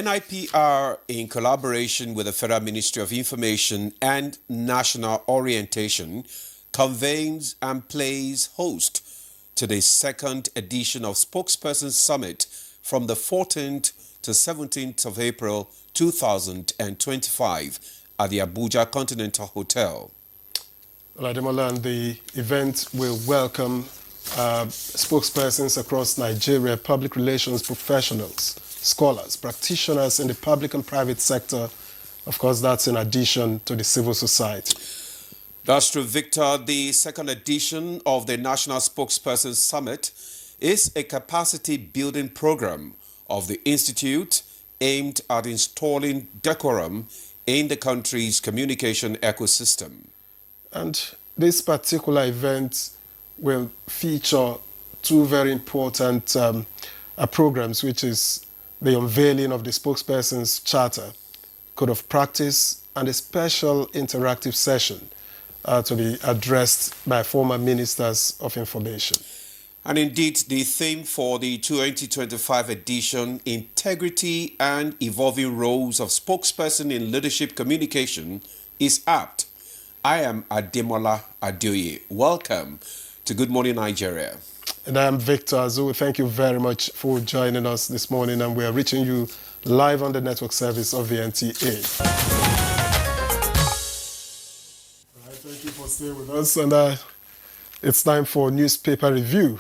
NIPR, in collaboration with the Federal Ministry of Information and National Orientation, convenes and plays host to the second edition of Spokesperson Summit from the 14th to 17th of April 2025 at the Abuja Continental Hotel. Well, Ademola, and the event will welcome spokespersons across Nigeria, public relations professionals, scholars, practitioners in the public and private sector. Of course, that's in addition to the civil society. That's true, Victor. The second edition of the National Spokesperson Summit is a capacity-building program of the Institute aimed at installing decorum in the country's communication ecosystem. And this particular event will feature two very important programs, which is the unveiling of the Spokesperson's Charter, Code of Practice, and a special interactive session to be addressed by former ministers of information. And indeed, the theme for the 2025 edition, Integrity and Evolving Roles of Spokesperson in Leadership Communication, is apt. I am Ademola Adeoye. Welcome to Good Morning Nigeria. And I am Victor Azu. Thank you very much for joining us this morning, and we are reaching you live on the network service of the NTA. All right, thank you for staying with us, and it's time for newspaper review.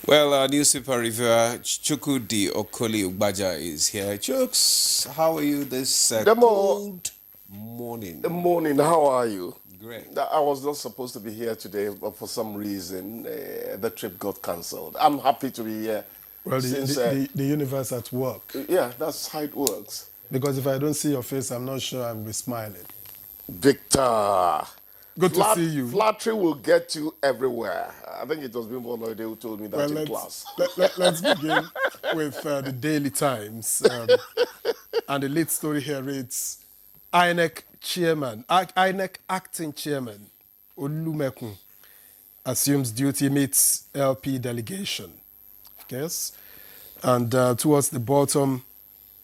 Well, our newspaper reviewer, Chukwudi Okoli Ugbaja, is here. Chooks, how are you this cold morning? Good morning, how are you? Great. I was not supposed to be here today, but for some reason, the trip got cancelled. I'm happy to be here. Well, the universe at work. Yeah, that's how it works. Because if I don't see your face, I'm not sure I'll be smiling. Victor. Good to see you. Flattery will get you everywhere. I think it was Bimbo Noide who told me that in class. Let's begin with the Daily Times. And the lead story here reads, INEC acting chairman, Olumekun, assumes duty, meets LP delegation. Yes. And towards the bottom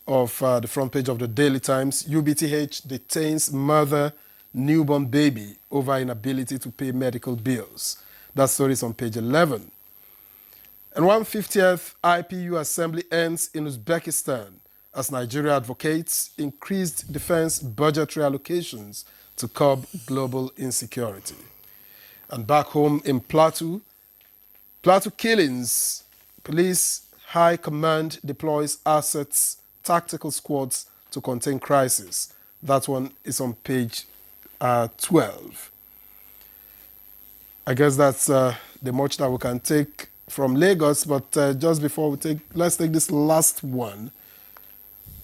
of the front page of the Daily Times, UBTH detains mother, newborn baby over inability to pay medical bills. That story is on page 11. And 150th IPU assembly ends in Uzbekistan as Nigeria advocates increased defense budgetary allocations to curb global insecurity. And back home in Plateau killings, police high command deploys assets, tactical squads to contain crisis. That one is on page 12. I guess that's the much that we can take from Lagos, but just before let's take this last one.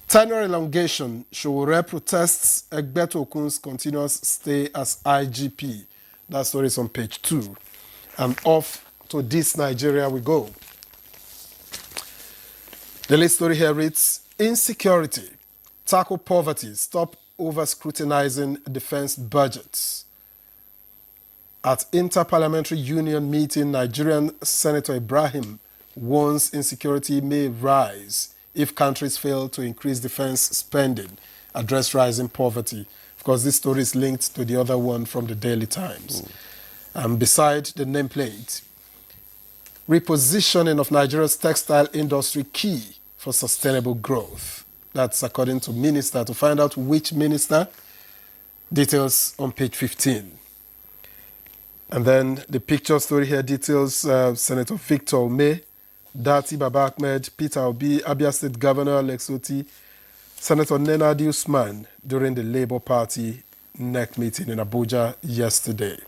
Tenure elongation, Showore protests Egbeto Okun's continuous stay as IGP. That story is on page 2. And off to this Nigeria we go. The lead story here reads, insecurity, tackle poverty, stop over-scrutinizing defense budgets. At Inter-Parliamentary Union meeting, Nigerian Senator Ibrahim warns insecurity may rise if countries fail to increase defense spending, address rising poverty. Of course, this story is linked to the other one from the Daily Times. Beside the nameplate, repositioning of Nigeria's textile industry key for sustainable growth. That's according to minister. To find out which minister, details on page 15. And then the picture story here details Senator Victor Ume, Dati Baba Ahmed, Peter Obi, Abia State Governor Alex Oti, Senator Nenadi Usman during the Labour Party NEC meeting in Abuja yesterday.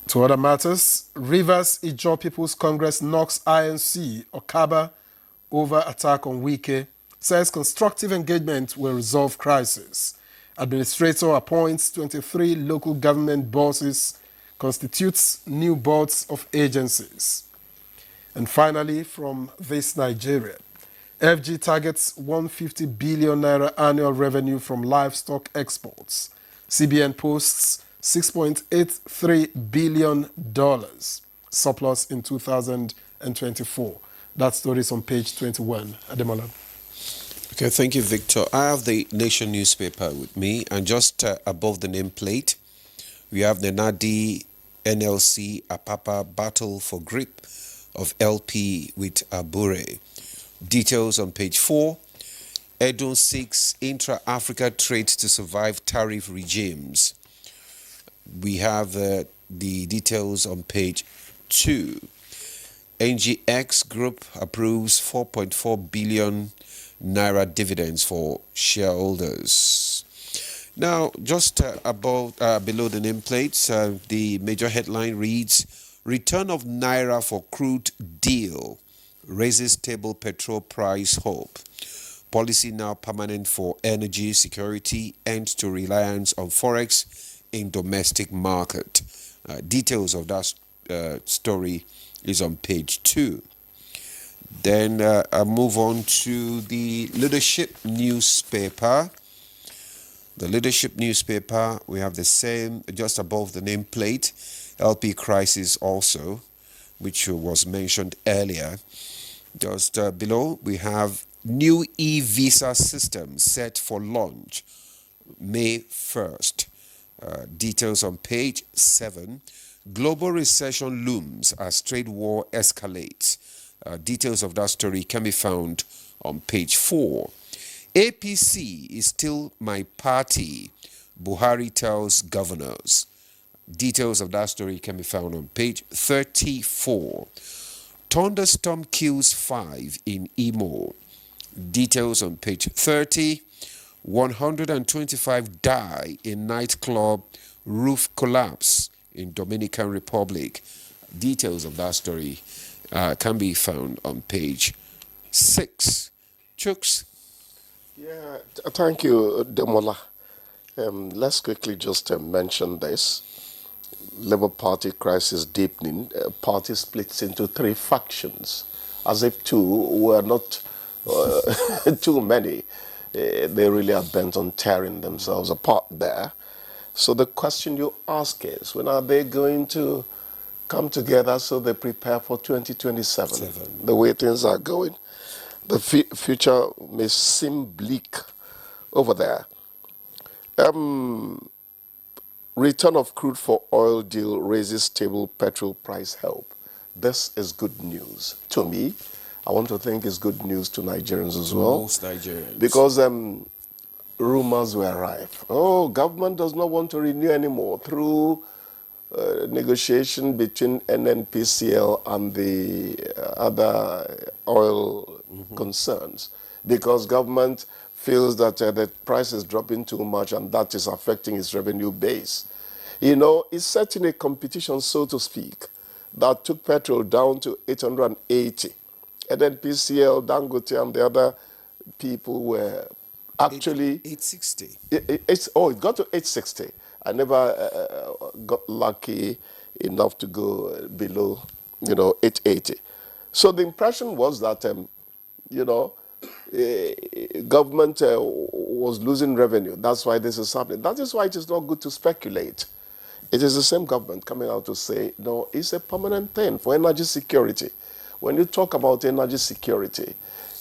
To other matters, Rivers Ijaw People's Congress knocks INC Okaba over attack on Wike, says constructive engagement will resolve crisis. Administrator appoints 23 local government bosses, constitutes new boards of agencies. And finally, from this Nigeria, FG targets 150 billion naira annual revenue from livestock exports. CBN posts $6.83 billion surplus in 2024. That story is on page 21. Ademola. Okay, thank you, Victor. I have the Nation newspaper with me, and just above the nameplate, we have the Nadi NLC Apapa battle for grip of LP with Abure. Details on page 4. Edo seeks intra-Africa trade to survive tariff regimes. We have the details on page 2. NGX Group approves 4.4 billion naira dividends for shareholders. Now, just below the nameplates, the major headline reads, Return of Naira for crude deal raises stable petrol price hope. Policy now permanent for energy security, end to reliance on forex in domestic market. Details of that story is on page 2. Then I move on to the Leadership newspaper. The Leadership newspaper, we have the same, just above the nameplate, LP crisis also, which was mentioned earlier. Just below, we have new e-visa system set for launch May 1st. Details on page 7. Global recession looms as trade war escalates. Details of that story can be found on page 4. APC is still my party, Buhari tells governors. Details of that story can be found on page 34. Thunderstorm kills 5 in Imo. Details on page 30. 125 die in nightclub roof collapse in Dominican Republic. Details of that story can be found on page 6. Chooks. Yeah, thank you, Demola. Let's quickly just mention this. Labour Party crisis deepening. Party splits into 3 factions, as if 2 were not too many. They really are bent on tearing themselves apart there. So the question you ask is, when are they going to come together so they prepare for 2027? The way things are going, the future may seem bleak over there. Return of crude for oil deal raises stable petrol price help. This is good news to me. I want to think it's good news to Nigerians as well. Most Nigerians. Because rumors were rife. Oh, government does not want to renew anymore through negotiation between NNPCL and the other oil concerns. Because government feels that the price is dropping too much and that is affecting its revenue base. You know, it's setting a competition, so to speak, that took petrol down to 880. And then PCL, Dangote, and the other people were actually 860. It got to 860. I never got lucky enough to go below, 880. So the impression was that, government was losing revenue. That's why this is happening. That is why it is not good to speculate. It is the same government coming out to say, no, it's a permanent thing for energy security. When you talk about energy security,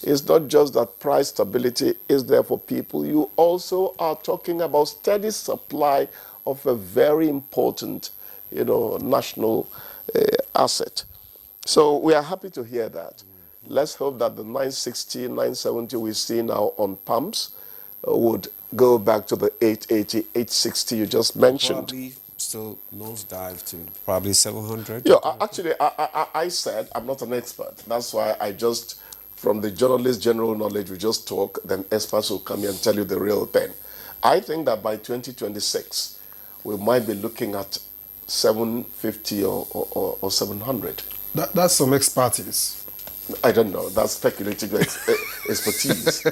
it's not just that price stability is there for people. You also are talking about steady supply of a very important, national asset. So we are happy to hear that. Let's hope that the 960, 970 we see now on pumps would go back to the 880, 860 you just mentioned. Probably still nosedive to probably 700. Yeah, actually, I said I'm not an expert. That's why I just, from the journalist general knowledge, we just talk, then experts will come here and tell you the real thing. I think that by 2026, we might be looking at 750 or 700. That's some expertise. I don't know. That's speculative expertise.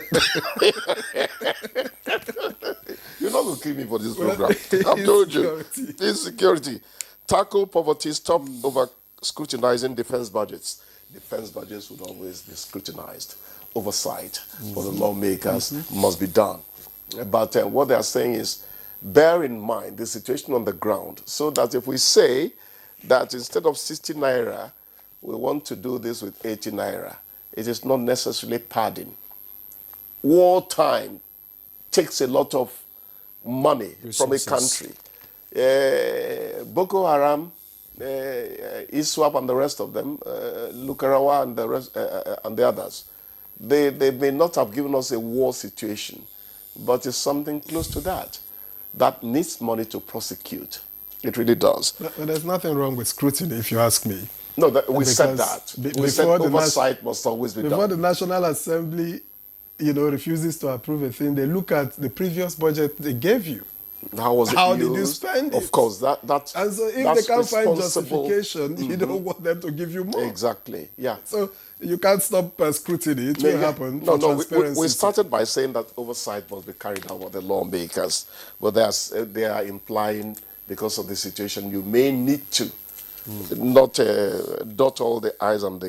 You're not going to kill me for this program. I've told you. Insecurity. Tackle poverty, stop over scrutinizing defense budgets. defense budgets would always be scrutinized. Oversight for the lawmakers must be done. But what they are saying is, bear in mind the situation on the ground, so that if we say that instead of 60 naira, we want to do this with 80 naira, it is not necessarily padding. Wartime takes a lot of money from a country. Boko Haram, ISWAP and the rest of them, Lukarawa and the rest, and the others, they may not have given us a war situation, but it's something close to that that needs money to prosecute. It really does. But there's nothing wrong with scrutiny, if you ask me. No, we said that. We said oversight must always be done. Before the National Assembly, refuses to approve a thing, they look at the previous budget they gave you. How was it How used? did you spend it? Of course, that's and so if that's they can't find justification, you don't want them to give you more. Exactly, yeah. So you can't stop scrutiny. It will happen. We started by saying that oversight must be carried out by the lawmakers, but they are implying, because of the situation, you may need to not dot all the I's and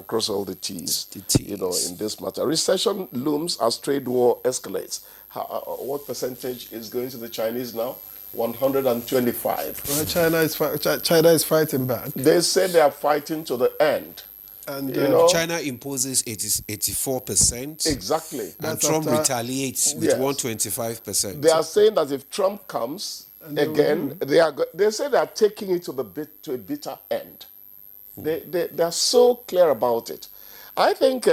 cross all the T's, in this matter. Recession looms as trade war escalates. What percentage is going to the Chinese now? 125. Well, China is fighting back. They say they are fighting to the end. And China imposes 84%. Exactly. And Trump retaliates with 125%. They are saying that if Trump comes again, they say they are taking it to a bitter end. They are so clear about it. I think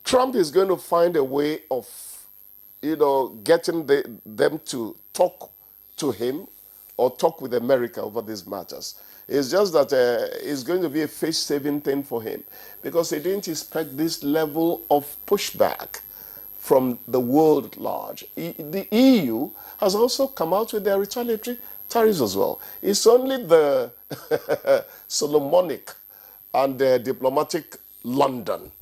Trump is going to find a way of, getting them to talk to him or talk with America over these matters. It's just that it's going to be a face-saving thing for him, because he didn't expect this level of pushback from the world at large. The EU has also come out with their retaliatory tariffs as well. It's only the Solomonic and the diplomatic London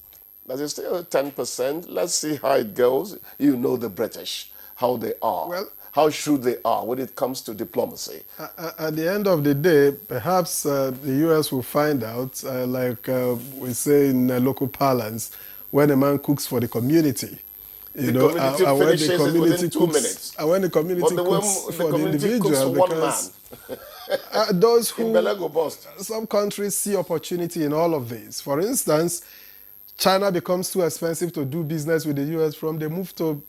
that is still 10%. Let's see how it goes. You know the British, how they are. Well, how shrewd they are when it comes to diplomacy. At the end of the day, perhaps the U.S. will find out, like we say in local parlance, when a man cooks for the community. The community finishes it within 2 minutes. And when the community cooks for the individual, because those who, some countries see opportunity in all of this. For instance, China becomes too expensive to do business with the U.S. from they move to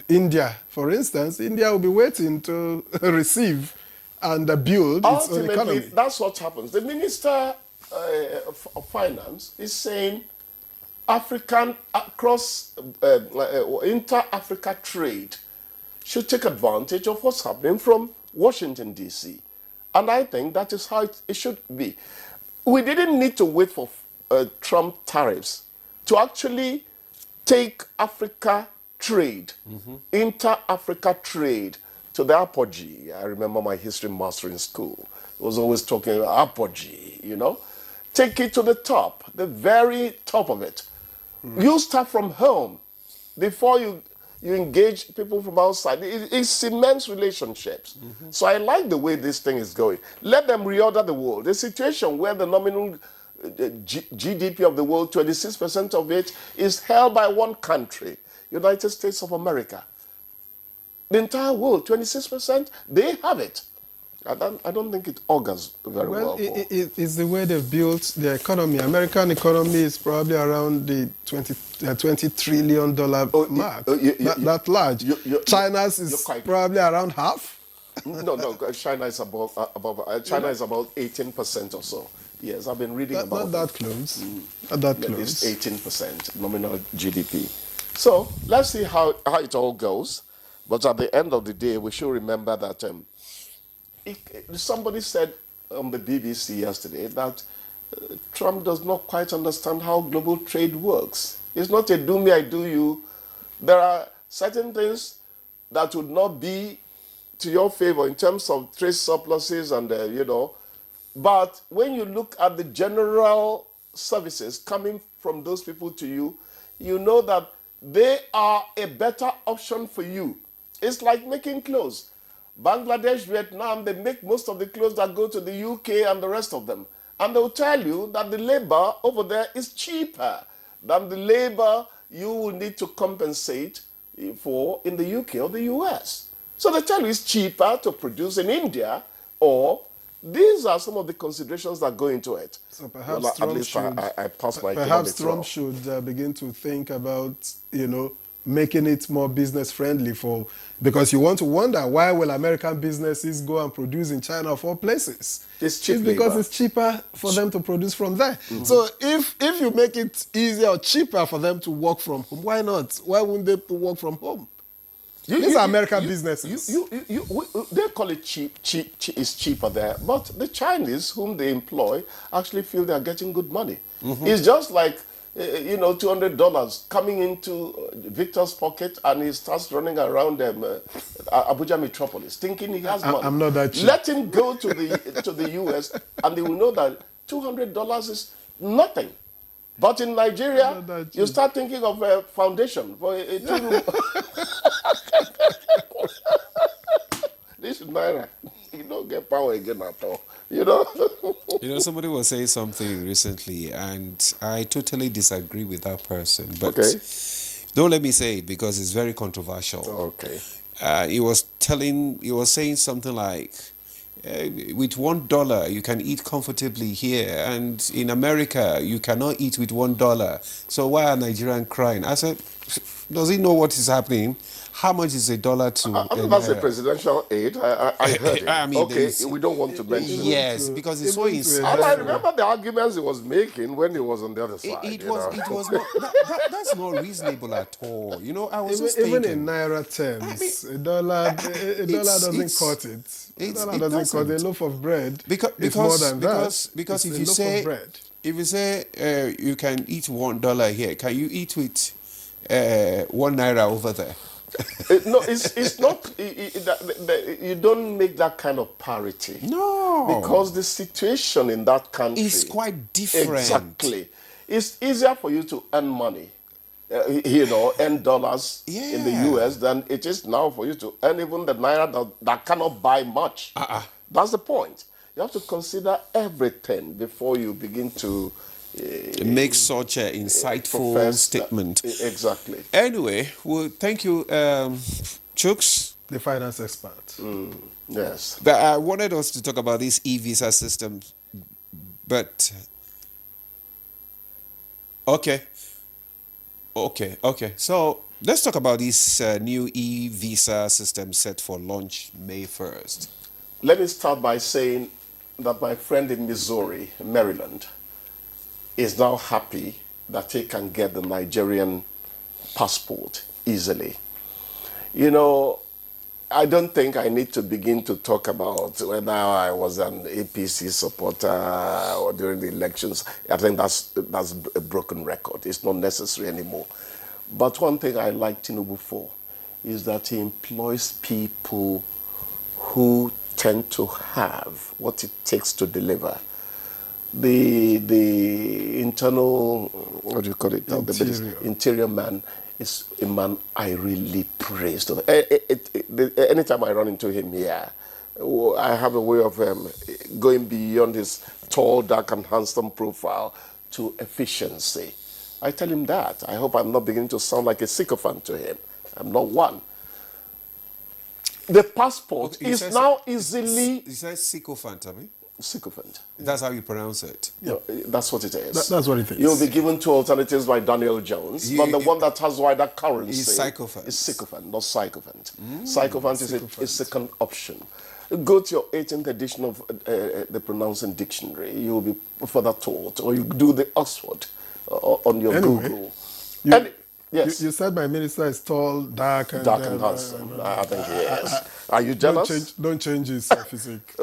India, for instance. India will be waiting to receive and build its own economy. Ultimately, that's what happens. The Minister of Finance is saying African inter-Africa trade should take advantage of what's happening from Washington, D.C. And I think that is how it should be. We didn't need to wait for Trump tariffs to actually take Africa trade, inter-Africa trade, to the apogee. I remember my history master in school was always talking about apogee, Take it to the top, the very top of it. You start from home before you engage people from outside. It cements relationships. So I like the way this thing is going. Let them reorder the world. The situation where the nominal GDP of the world, 26% of it, is held by one country, United States of America. The entire world, 26%, they have it. I don't think it augurs very well. It's the way they've built their economy. American economy is probably around the $20 trillion mark. That large. China's is probably around half. No, China is above China is about 18% or so. Yes, I've been reading about not that close. Not that close. It's 18% nominal GDP. So let's see how it all goes. But at the end of the day, we should remember that somebody said on the BBC yesterday that Trump does not quite understand how global trade works. It's not a do me, I do you. There are certain things that would not be to your favor in terms of trade surpluses and, But when you look at the general services coming from those people to you, you know that they are a better option for you. It's like making clothes. Bangladesh, Vietnam, they make most of the clothes that go to the UK and the rest of them. And they'll tell you that the labor over there is cheaper than the labor you will need to compensate for in the UK or the US. So they tell you it's cheaper to produce in India, or these are some of the considerations that go into it. So perhaps Well, at Trump least should, I pass my perhaps economics Trump wrong. should begin to think about, making it more business friendly because you want to wonder, why will American businesses go and produce in China of all places? It's cheap because labor. it's cheaper for them to produce from there. So if you make it easier or cheaper for them to work from home, why not? Why wouldn't they work from home? These are American businesses. They call it cheap. It's cheaper there. But the Chinese, whom they employ, actually feel they are getting good money. It's just like, $200 coming into Victor's pocket, and he starts running around Abuja metropolis, thinking he has money. I'm not that cheap. Let him go to the US, and they will know that $200 is nothing. But in Nigeria, you start thinking of a foundation for a two-room. This is Naira. You don't get power again at all. Somebody was saying something recently, and I totally disagree with that person. But Okay. don't let me say it because it's very controversial. Okay. He was saying something like, with $1 you can eat comfortably here, and in America you cannot eat with $1. So why are Nigerians crying? I said, does he know what is happening? How much is $1 to? I mean, that's a presidential aid. I heard it. I mean, okay, we don't want to mention it. Yes, because it's so even to insane. And I remember the arguments he was making when he was on the other side. It was not. That's not reasonable at all. I was just Even thinking. in Naira terms, a dollar doesn't cut it. A dollar doesn't cut it. A loaf of bread is more than that. Because It's if you say you can eat $1 here, can you eat with €1 over there? No, it's not. You don't make that kind of parity. No, because the situation in that country is quite different. Exactly, it's easier for you to earn money, earn dollars in the US than it is now for you to earn even the Naira that cannot buy much. That's the point. You have to consider everything before you begin to make such an insightful statement. Exactly. Anyway, well, thank you, Chooks, the finance expert. Yes. But I wanted us to talk about this e-visa system, but okay. So let's talk about this new e-visa system set for launch May 1st. Let me start by saying that my friend in Missouri, Maryland, is now happy that he can get the Nigerian passport easily. I don't think I need to begin to talk about whether I was an APC supporter or during the elections. I think that's a broken record. It's not necessary anymore. But one thing I like Tinubu for is that he employs people who tend to have what it takes to deliver. The internal, what do you call it? The interior man is a man I really praise. Anytime I run into him here, I have a way of going beyond his tall, dark, and handsome profile to efficiency. I tell him that. I hope I'm not beginning to sound like a sycophant to him. I'm not one. The passport is now easily... You said sycophant, I mean? Sycophant. That's how you pronounce it. Yeah, that's what it is. That's what it is. You'll be given two alternatives by Daniel Jones, but the one that has wider currency is sycophant. Is sycophant, not sycophant. Sycophant is a second option. Go to your 18th edition of the pronouncing dictionary. You'll be further taught, or you do the Oxford on your Google. Yes. You said my minister is tall, dark, and handsome. I think he is. Are you jealous? Don't change his physique.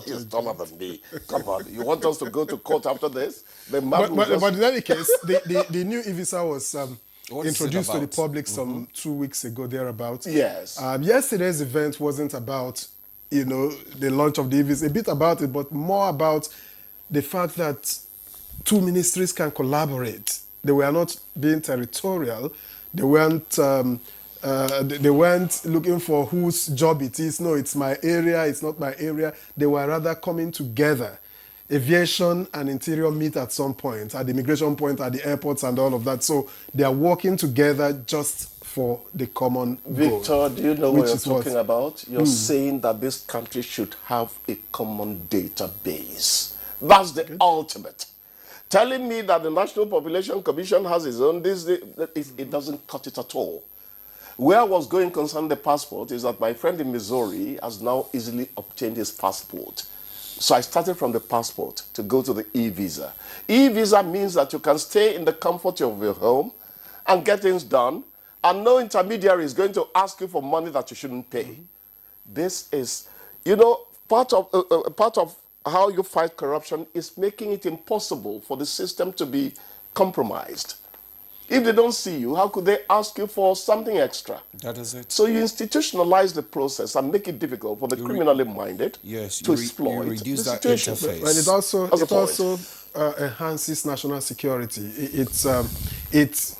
He's taller than me. Come on. You want us to go to court after this? But in any case, the new e-visa was introduced to the public some 2 weeks ago, thereabouts. Yes. Yesterday's event wasn't about, the launch of the e-visa, a bit about it, but more about the fact that two ministries can collaborate. They were not being territorial. They weren't looking for whose job it is. No, it's my area, it's not my area. They were rather coming together, aviation and interior meet at some point, at the immigration point, at the airports and all of that. So they are working together just for the common goal. Victor, do you know what you're talking about? You're saying that this country should have a common database. That's the ultimate. Telling me that the National Population Commission has its own, it doesn't cut it at all. Where I was going concerning the passport is that my friend in Missouri has now easily obtained his passport. So I started from the passport to go to the e-visa. E-visa means that you can stay in the comfort of your home and get things done, and no intermediary is going to ask you for money that you shouldn't pay. This is, part of how you fight corruption is making it impossible for the system to be compromised. If they don't see you, how could they ask you for something extra? That is it. So you institutionalize the process and make it difficult for the criminally minded to exploit you reduce the that situation. interface. But it also enhances national security. It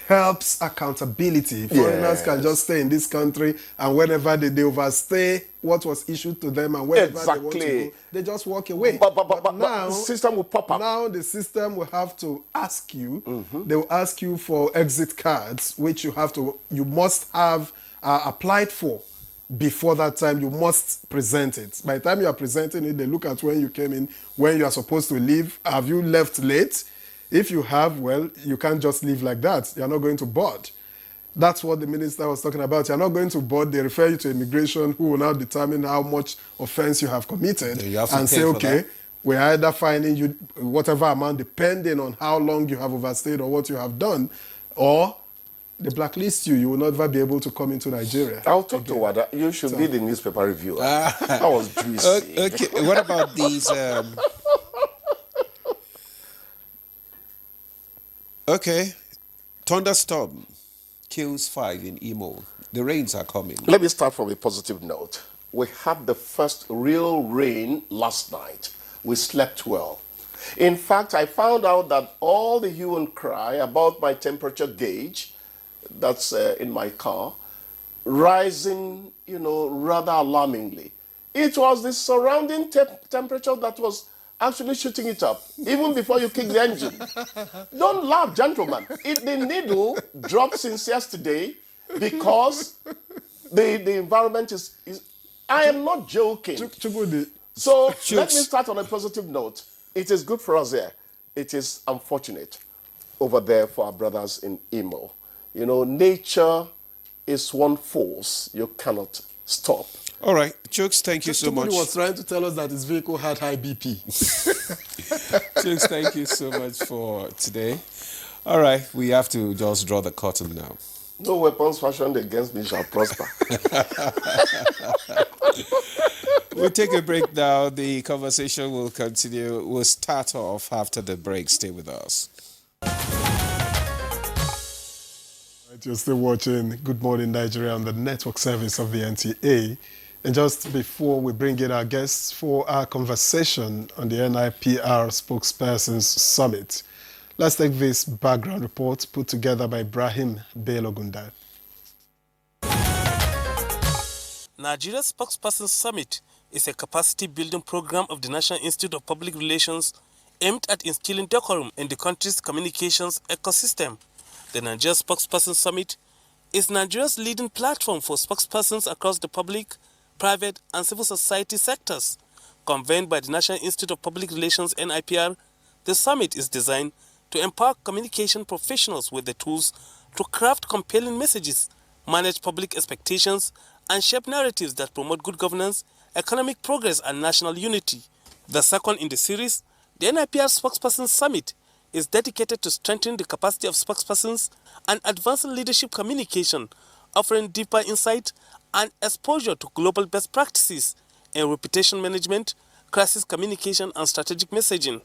helps accountability. Foreigners can just stay in this country, and whenever they overstay what was issued to them, and wherever they want to go, they just walk away. But now the system will pop up. Now the system will have to ask you. They will ask you for exit cards, which you must have applied for. Before that time, you must present it. By the time you are presenting it, they look at when you came in, when you are supposed to leave. Have you left late? If you have, well, you can't just leave like that. You're not going to board. That's what the minister was talking about. You're not going to board. They refer you to immigration, who will now determine how much offense you have committed and say, okay, we're either fining you whatever amount depending on how long you have overstayed or what you have done, or they blacklist you. You will never be able to come into Nigeria. I'll talk to Wada. You should be the newspaper reviewer. That was juicy. Okay, what about these... Okay, thunderstorm kills 5 in Imo. The rains are coming. Let me start from a positive note. We had the first real rain last night. We slept well. In fact, I found out that all the hue and cry about my temperature gauge, that's in my car, rising, rather alarmingly. It was the surrounding temperature that was actually shooting it up, even before you kick the engine. Don't laugh, gentlemen. If the needle dropped since yesterday because the environment is... I am not joking. So let me start on a positive note. It is good for us here. It is unfortunate over there for our brothers in Imo. Nature is one force you cannot stop. All right, Chooks, thank you so much. Somebody was trying to tell us that his vehicle had high BP. Chooks, thank you so much for today. All right, we have to just draw the curtain now. No weapons fashioned against me shall prosper. We'll take a break now. The conversation will continue. We'll start off after the break. Stay with us. You're still watching Good Morning Nigeria on the network service of the NTA. And just before we bring in our guests for our conversation on the NIPR Spokesperson's Summit, let's take this background report put together by Ibrahim Belogunda. Nigeria's Spokesperson Summit is a capacity-building program of the National Institute of Public Relations aimed at instilling decorum in the country's communications ecosystem. The Nigeria Spokesperson Summit is Nigeria's leading platform for spokespersons across the public, private, and civil society sectors. Convened by the National Institute of Public Relations (NIPR), the summit is designed to empower communication professionals with the tools to craft compelling messages, manage public expectations, and shape narratives that promote good governance, economic progress, and national unity. The second in the series, the NIPR Spokesperson Summit, is dedicated to strengthening the capacity of spokespersons and advancing leadership communication, offering deeper insight and exposure to global best practices in reputation management, crisis communication, and strategic messaging.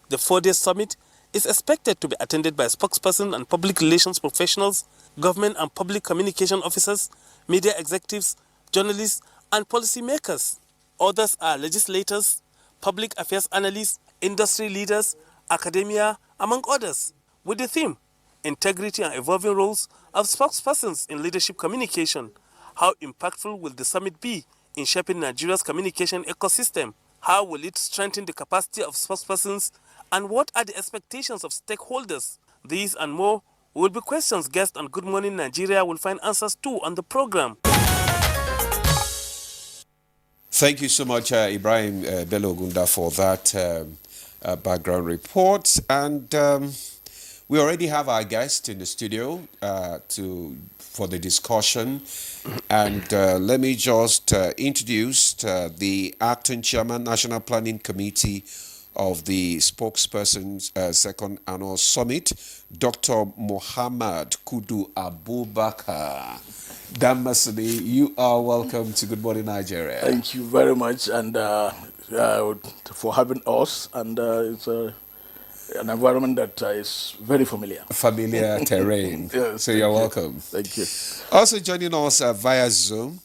The 4-day summit is expected to be attended by spokespersons and public relations professionals, government and public communication officers, media executives, journalists, and policymakers. Others are legislators, public affairs analysts, industry leaders, academia, among others, with the theme, Integrity and Evolving Roles of Spokespersons in Leadership Communication. How impactful will the summit be in shaping Nigeria's communication ecosystem? How will it strengthen the capacity of spokespersons? And what are the expectations of stakeholders? These and more will be questions guests on Good Morning Nigeria will find answers to on the program. Thank you so much, Ibrahim Bello Gunda, for that background report. And we already have our guest in the studio for the discussion. And let me just introduce the acting chairman, National Planning Committee of the Spokesperson's Second Annual Summit, Dr. Muhammad Kudu Abubakar. Damasini, you are welcome to Good Morning Nigeria. Thank you very much, and for having us. And it's an environment that is very familiar. Familiar terrain. Yes, so you're welcome. Thank you. Also joining us via Zoom,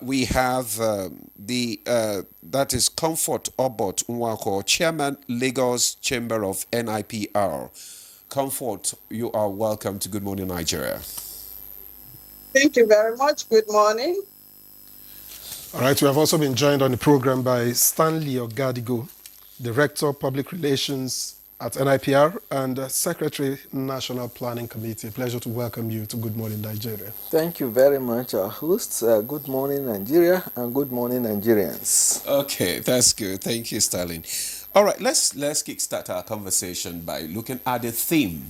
we have that is Comfort Obot Nwako, Chairman, Lagos Chamber of NIPR. Comfort, you are welcome to Good Morning Nigeria. Thank you very much. Good morning. All right, we have also been joined on the program by Stanley Ogadigo, Director of Public Relations at NIPR and Secretary, National Planning Committee. A pleasure to welcome you to Good Morning Nigeria. Thank you very much, our hosts. Good morning, Nigeria, and good morning, Nigerians. Okay, that's good. Thank you, Stanley. All right, let's kickstart our conversation by looking at the theme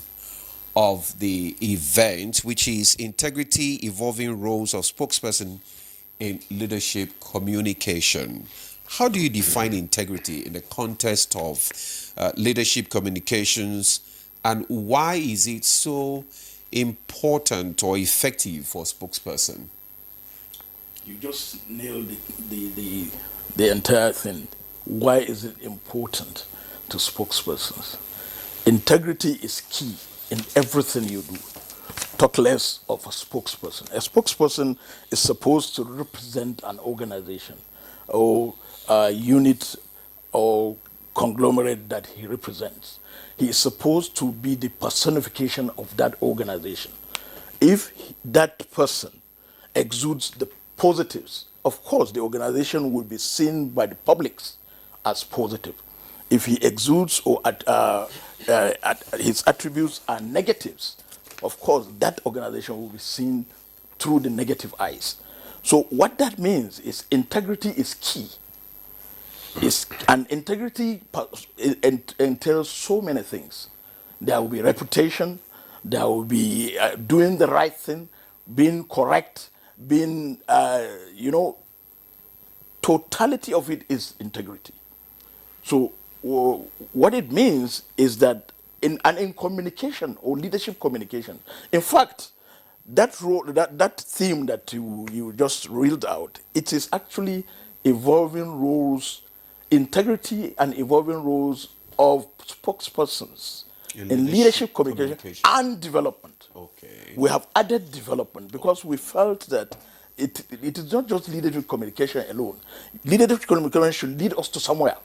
of the event, which is integrity, evolving roles of spokesperson in leadership communication. How do you define integrity in the context of leadership communications, and why is it so important or effective for a spokesperson? You just nailed the entire thing. Why is it important to spokespersons? Integrity is key in everything you do. Talk less of a spokesperson. A spokesperson is supposed to represent an organization or a unit or conglomerate that he represents. He is supposed to be the personification of that organization. If that person exudes the positives, of course the organization will be seen by the publics as positive. If he exudes or his attributes are negatives, of course that organization will be seen through the negative eyes. So what that means is integrity is key. And integrity entails so many things. There will be reputation, there will be doing the right thing, being correct, being, totality of it is integrity. So what it means is that in communication or leadership communication, in fact, that theme that you just reeled out, it is actually evolving roles, integrity and evolving roles of spokespersons in leadership communication and development. Okay. We have added development because we felt that it is not just leadership communication alone. Leadership communication should lead us to somewhere.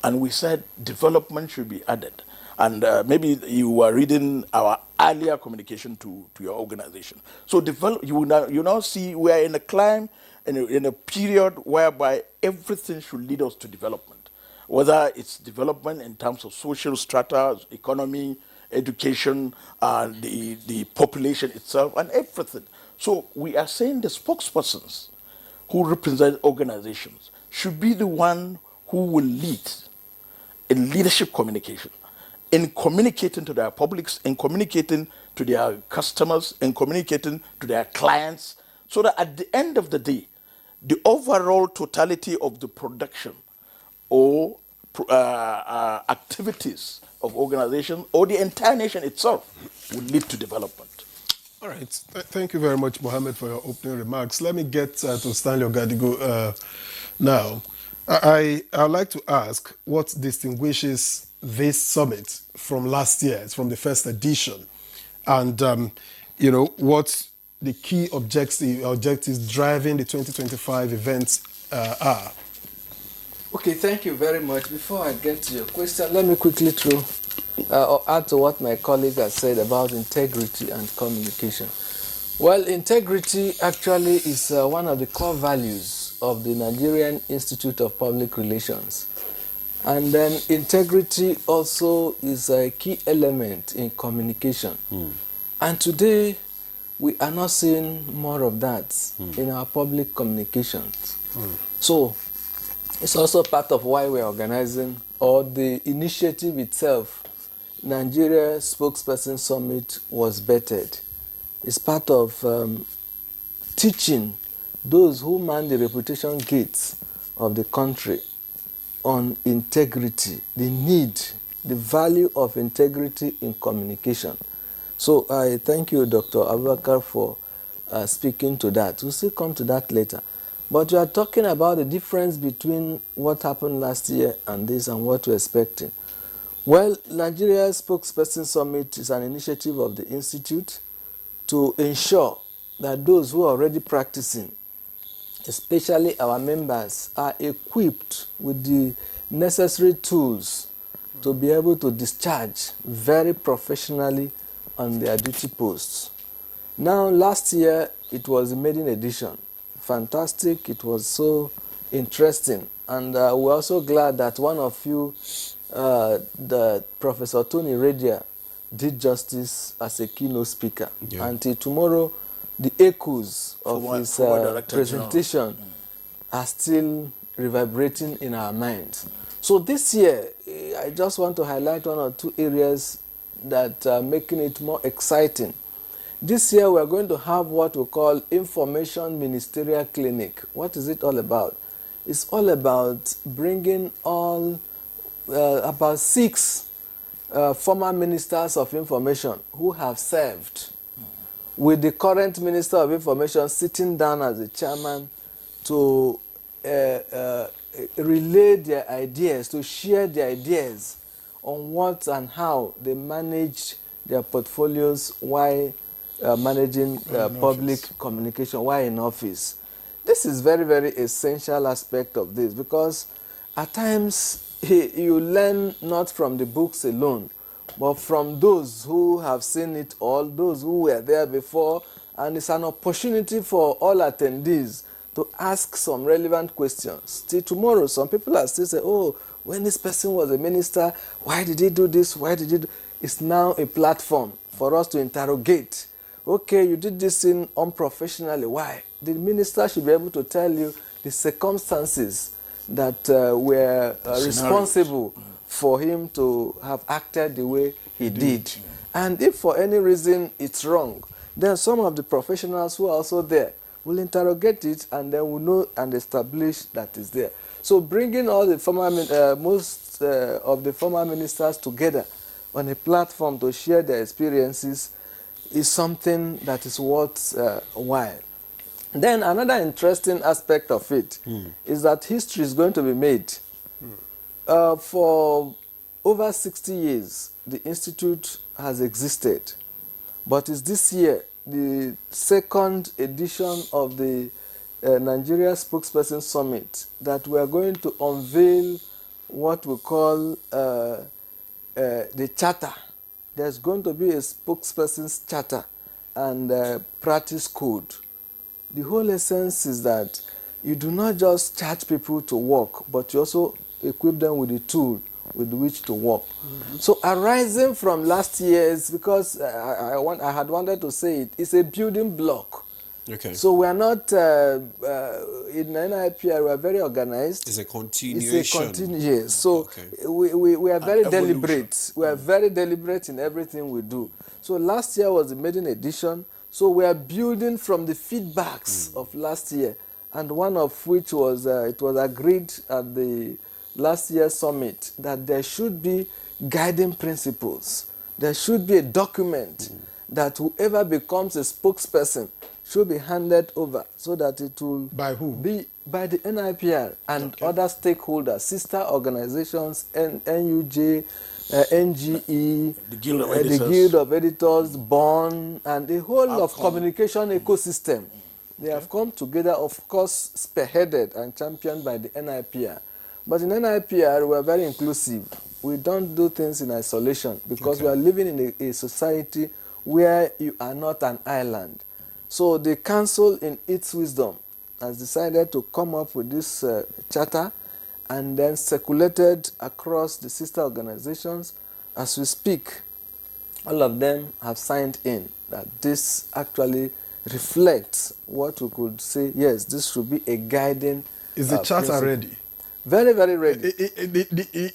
And we said development should be added. And maybe you were reading our earlier communication to your organization. So you now see we are in a climb, in a period whereby everything should lead us to development. Whether it's development in terms of social strata, economy, education, the population itself, and everything. So we are saying the spokespersons who represent organizations should be the one who will lead in leadership communication, in communicating to their publics, in communicating to their customers, in communicating to their clients, so that at the end of the day, the overall totality of the production or activities of organization or the entire nation itself will lead to development. All right. Thank you very much, Mohammed, for your opening remarks. Let me get to Stanley Ogadigo now. I'd like to ask what distinguishes this summit from last year's, from the first edition, and what the key objectives driving the 2025 events are. Okay, thank you very much. Before I get to your question, let me quickly add to what my colleague has said about integrity and communication. Well, integrity actually is one of the core values of the Nigerian Institute of Public Relations. And then integrity also is a key element in communication. And today, we are not seeing more of that in our public communications. So, it's also part of why we're organizing, or the initiative itself, Nigeria Spokesperson Summit, was bettered. It's part of teaching those who man the reputation gates of the country on integrity, the need, the value of integrity in communication. So I thank you, Dr. Abubakar, for speaking to that. We'll still come to that later. But you are talking about the difference between what happened last year and this and what we're expecting. Well, Nigeria Spokesperson Summit is an initiative of the Institute to ensure that those who are already practicing, especially our members, are equipped with the necessary tools to be able to discharge very professionally on their duty posts. Now, last year, it was the maiden edition. Fantastic. It was so interesting. And we're also glad that one of you, the Professor Tony Radia, did justice as a keynote speaker. Yeah. Until tomorrow, the echoes of his presentation are still reverberating in our minds. So this year, I just want to highlight one or two areas that are making it more exciting. This year, we're going to have what we call Information Ministerial Clinic. What is it all about? It's all about bringing all about 6 former ministers of information who have served, with the current Minister of Information sitting down as the chairman to relay their ideas, to share their ideas on what and how they manage their portfolios while managing public communication while in office. This is very, very essential aspect of this, because at times you learn not from the books alone, but from those who have seen it all, those who were there before, and it's an opportunity for all attendees to ask some relevant questions. Till tomorrow, some people are still saying, oh, when this person was a minister, why did he do this? Why did he do? It's now a platform for us to interrogate. Okay, you did this thing unprofessionally. Why? The minister should be able to tell you the circumstances that were responsible for him to have acted the way he did. And if for any reason it's wrong, then some of the professionals who are also there will interrogate it, and then will know and establish that is there. So bringing all the former, most of the former ministers together on a platform to share their experiences is something that is worth while. Then another interesting aspect of it is that history is going to be made. For over 60 years, the Institute has existed. But it's this year, the 2nd edition of the Nigeria Spokesperson Summit, that we are going to unveil what we call the charter. There's going to be a spokesperson's charter and practice code. The whole essence is that you do not just charge people to work, but you also equip them with the tool with which to work. So arising from last year's, because I had wanted to say it, it's a building block. Okay. So we are not, in NIPR, we are very organized. It's a continuation. It's a continuation. So we are very deliberate. We are very deliberate in everything we do. So last year was the maiden edition. So we are building from the feedbacks of last year, and one of which was, it was agreed at the last year's summit that there should be guiding principles. There should be a document that whoever becomes a spokesperson should be handed over, so that it will By who? Be by the NIPR and other stakeholders, sister organizations, NUJ, NGE, the Guild of the Editors, Guild of Editors, BON, and the whole of communication ecosystem. They have come together, of course, spearheaded and championed by the NIPR. But in NIPR, we are very inclusive. We don't do things in isolation, because we are living in a society where you are not an island. So the council, in its wisdom, has decided to come up with this charter and then circulated across the sister organizations. As we speak, all of them have signed in that this actually reflects what we could say, yes, this should be a guiding Is the charter principle. ready? Very, very ready.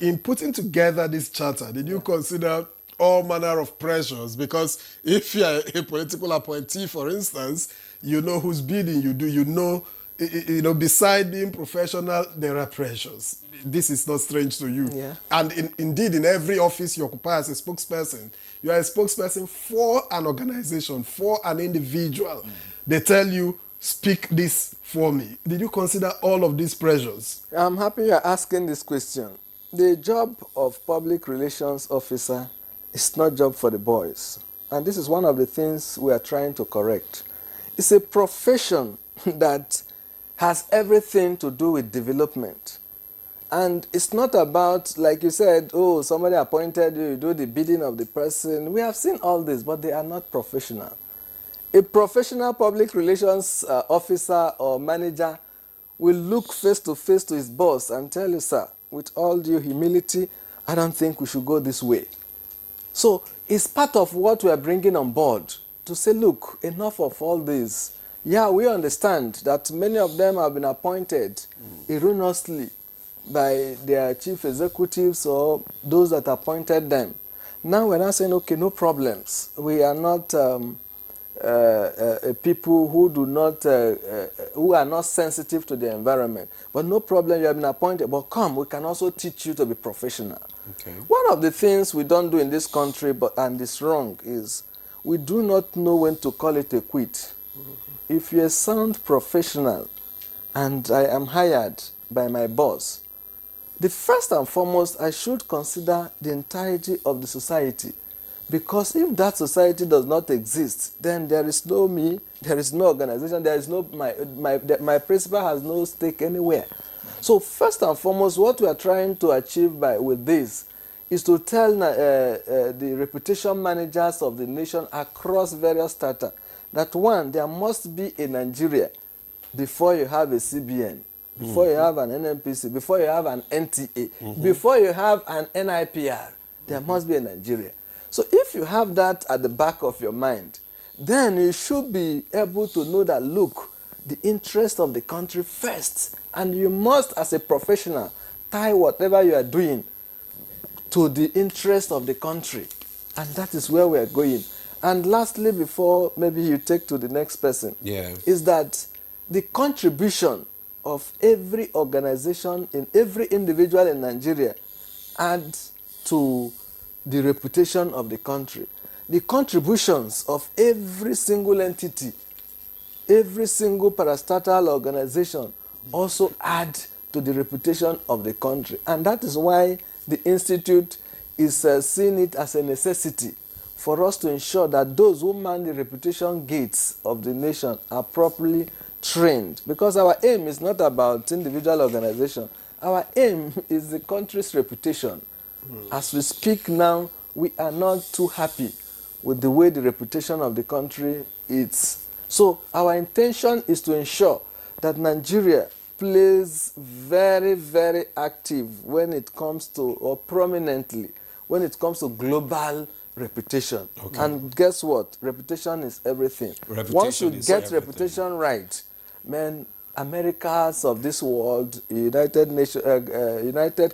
In putting together this charter, did you consider all manner of pressures? Because if you are a political appointee, for instance, you know who's bidding you do. Beside being professional, there are pressures. This is not strange to you. Yeah. And indeed, in every office you occupy as a spokesperson, you are a spokesperson for an organization, for an individual. They tell you, speak this for me. Did you consider all of these pressures? I'm happy you're asking this question. The job of public relations officer is not job for the boys. And this is one of the things we are trying to correct. It's a profession that has everything to do with development. And it's not about, like you said, oh, somebody appointed you, you do the bidding of the person. We have seen all this, but they are not professional. A professional public relations officer or manager will look face to his boss and tell you, sir, with all due humility, I don't think we should go this way. So it's part of what we are bringing on board to say, look, enough of all this. Yeah, we understand that many of them have been appointed erroneously by their chief executives or those that appointed them. Now we're not saying, okay, no problems. We are not people who are not sensitive to the environment. But no problem, you have been appointed. But come, we can also teach you to be professional. Okay. One of the things we don't do in this country, and it's wrong, is we do not know when to call it a quit. If you're a sound professional and I am hired by my boss, the first and foremost, I should consider the entirety of the society. Because if that society does not exist, then there is no me, there is no organization, there is no my principal has no stake anywhere. So first and foremost, what we are trying to achieve with this is to tell the reputation managers of the nation across various strata that one, there must be a Nigeria before you have a CBN, before you have an NNPC, before you have an NTA, before you have an NIPR, there must be a Nigeria. So if you have that at the back of your mind, then you should be able to know that, look, the interest of the country first. And you must, as a professional, tie whatever you are doing to the interest of the country. And that is where we are going. And lastly, before maybe you take to the next person, is that the contribution of every organization, in every individual in Nigeria, adds to the reputation of the country. The contributions of every single entity, every single parastatal organization also add to the reputation of the country. And that is why the Institute is seeing it as a necessity for us to ensure that those who man the reputation gates of the nation are properly trained. Because our aim is not about individual organization. Our aim is the country's reputation. As we speak now, we are not too happy with the way the reputation of the country is. So our intention is to ensure that Nigeria plays very, very active when it comes to, or prominently, when it comes to global reputation. Okay. And guess what? Reputation is everything. Once you get reputation right, man, Americas of this world, United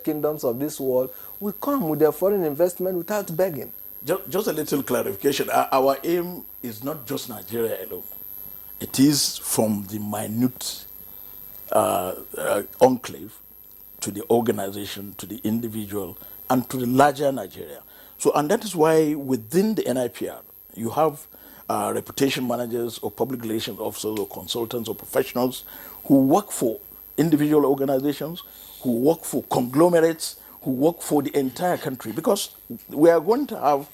Kingdoms of this world will come with their foreign investment without begging. Just a little clarification. Our aim is not just Nigeria alone. It is from the minute enclave to the organization, to the individual, and to the larger Nigeria. So, and that is why within the NIPR, you have reputation managers or public relations officers or consultants or professionals who work for individual organizations, who work for conglomerates, who work for the entire country. Because we are going to have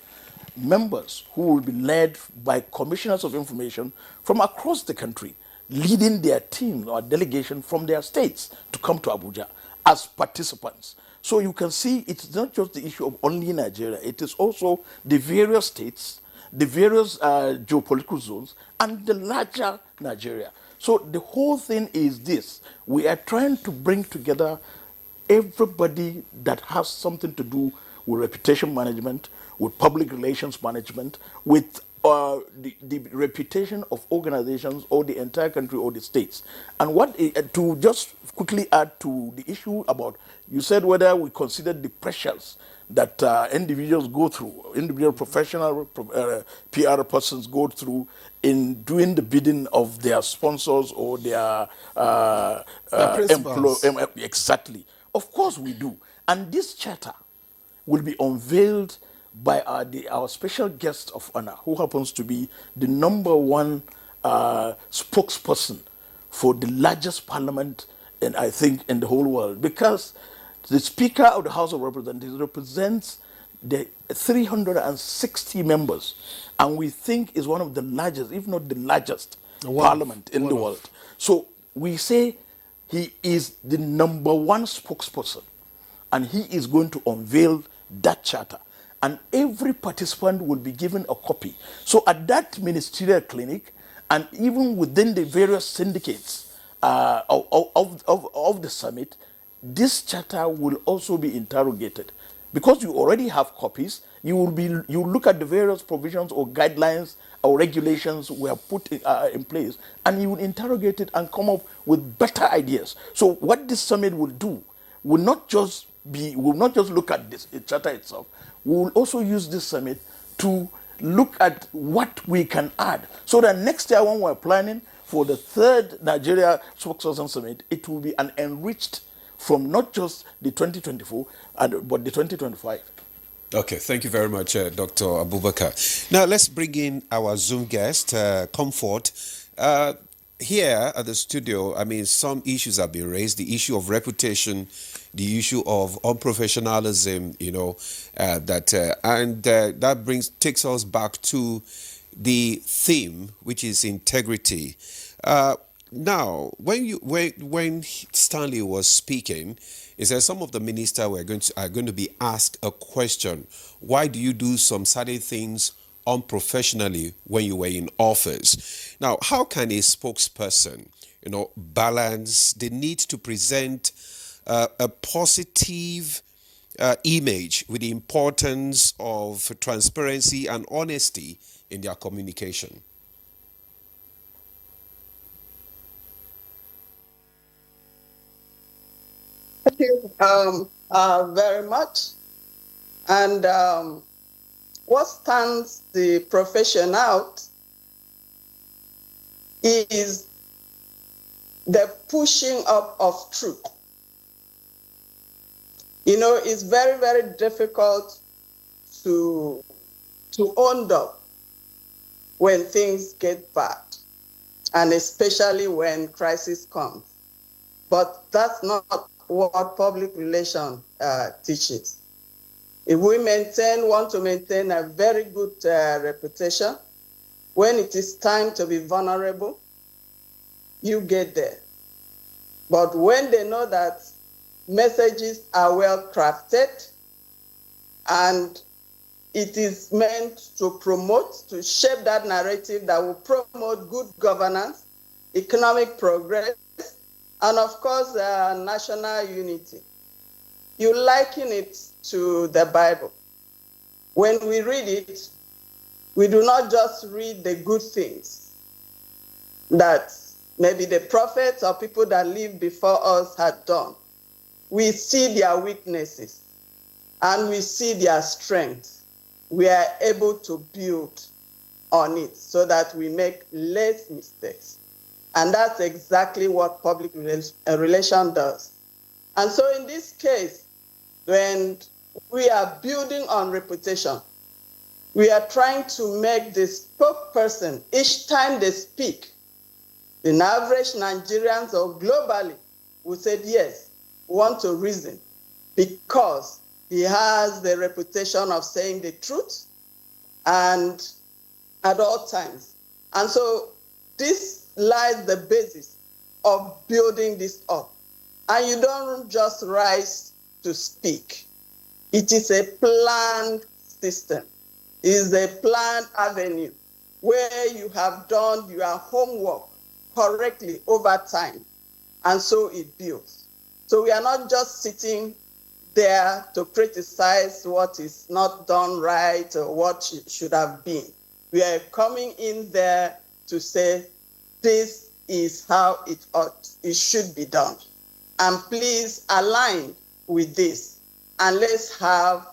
members who will be led by commissioners of information from across the country, leading their team or delegation from their states to come to Abuja as participants. So you can see it's not just the issue of only Nigeria, it is also the various states, the various geopolitical zones, and the larger Nigeria. So the whole thing is this. We are trying to bring together everybody that has something to do with reputation management, with public relations management, with the reputation of organizations or the entire country or the states. And to just quickly add to the issue about, you said whether we consider the pressures that individuals go through, individual professional PR persons go through in doing the bidding of their sponsors or their principals. exactly. Of course we do. And this charter will be unveiled by our special guest of honor, who happens to be the #1 spokesperson for the largest parliament, and I think in the whole world, because the Speaker of the House of Representatives represents the 360 members, and we think is one of the largest, if not the largest, parliament in the world. So we say he is the #1 spokesperson, and he is going to unveil that charter. And every participant will be given a copy. So at that ministerial clinic, and even within the various syndicates of the summit, this charter will also be interrogated. Because you already have copies, you look at the various provisions or guidelines or regulations were put in place, and you will interrogate it and come up with better ideas. So what this summit will do will not just look at this charter itself. We will also use this summit to look at what we can add, so that next year when we're planning for the 3rd Nigeria Spokesperson Summit, it will be an enriched from not just the 2024, but the 2025. Okay, thank you very much, Dr. Abubakar. Now, let's bring in our Zoom guest, Comfort. Here at the studio, I mean, some issues have been raised. The issue of reputation, the issue of unprofessionalism, that takes us back to the theme, which is integrity. Now, when Stanley was speaking, he said some of the ministers are going to be asked a question: why do you do some certain things unprofessionally when you were in office? Now, how can a spokesperson, balance the need to present a positive image with the importance of transparency and honesty in their communication? Thank you very much. And what stands the profession out is the pushing up of truth. It's very, very difficult to own up when things get bad, and especially when crisis comes. But that's not what public relations teaches. If we want to maintain a very good reputation, when it is time to be vulnerable, you get there. But when they know that messages are well crafted and it is meant to shape that narrative that will promote good governance, economic progress, and of course, national unity. You liken it to the Bible. When we read it, we do not just read the good things that maybe the prophets or people that lived before us had done. We see their weaknesses and we see their strengths. We are able to build on it so that we make less mistakes. And that's exactly what public relation does. And so in this case, when we are building on reputation, we are trying to make the spokesperson, each time they speak, in average Nigerians or globally will say, yes, we want to reason, because he has the reputation of saying the truth and at all times. And so this lies the basis of building this up. And you don't just rise to speak. It is a planned system. It is a planned avenue where you have done your homework correctly over time. And so it builds. So we are not just sitting there to criticize what is not done right or what should have been. We are coming in there to say, this is how it should be done. And please align with this. And let's have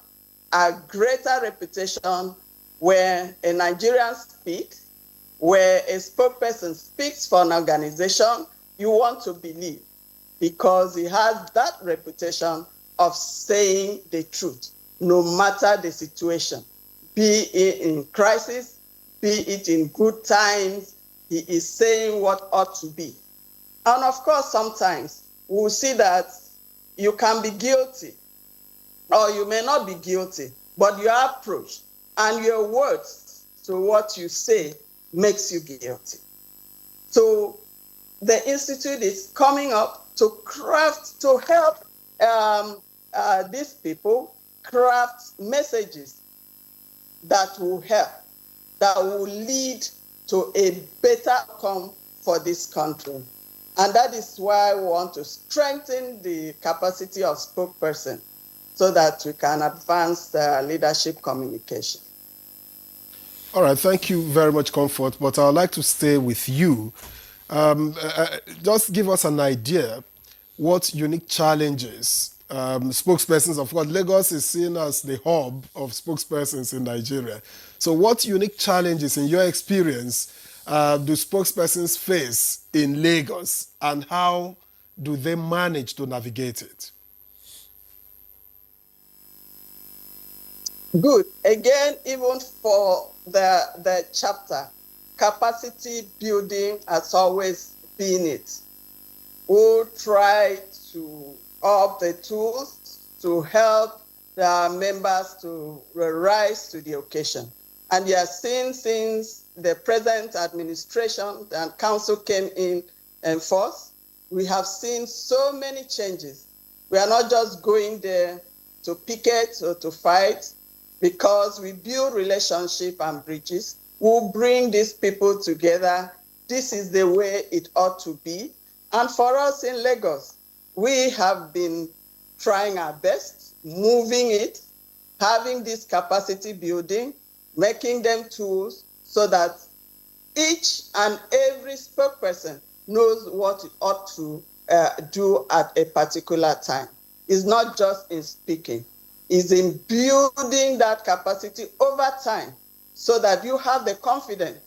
a greater reputation where a Nigerian speaks, where a spokesperson speaks for an organization, you want to believe, because he has that reputation of saying the truth, no matter the situation, be it in crisis, be it in good times, he is saying what ought to be. And of course, sometimes we'll see that you can be guilty, or you may not be guilty, but your approach and your words to what you say makes you guilty. So the Institute is coming up to help these people craft messages that will help, that will lead to a better outcome for this country. And that is why we want to strengthen the capacity of spokesperson so that we can advance the leadership communication. All right, thank you very much, Comfort, but I'd like to stay with you. Just give us an idea what unique challenges spokespersons, of course, Lagos is seen as the hub of spokespersons in Nigeria. So what unique challenges, in your experience, do spokespersons face in Lagos, and how do they manage to navigate it? Good. Again, even for the chapter, capacity building has always been it. We'll try to up the tools to help the members to rise to the occasion. And you have seen since the present administration and council came in and force, we have seen so many changes. We are not just going there to picket or to fight, because we build relationship and bridges. We'll bring these people together. This is the way it ought to be. And for us in Lagos, we have been trying our best, moving it, having this capacity building, making them tools so that each and every spokesperson knows what it ought to do at a particular time. It's not just in speaking. Is in building that capacity over time so that you have the confidence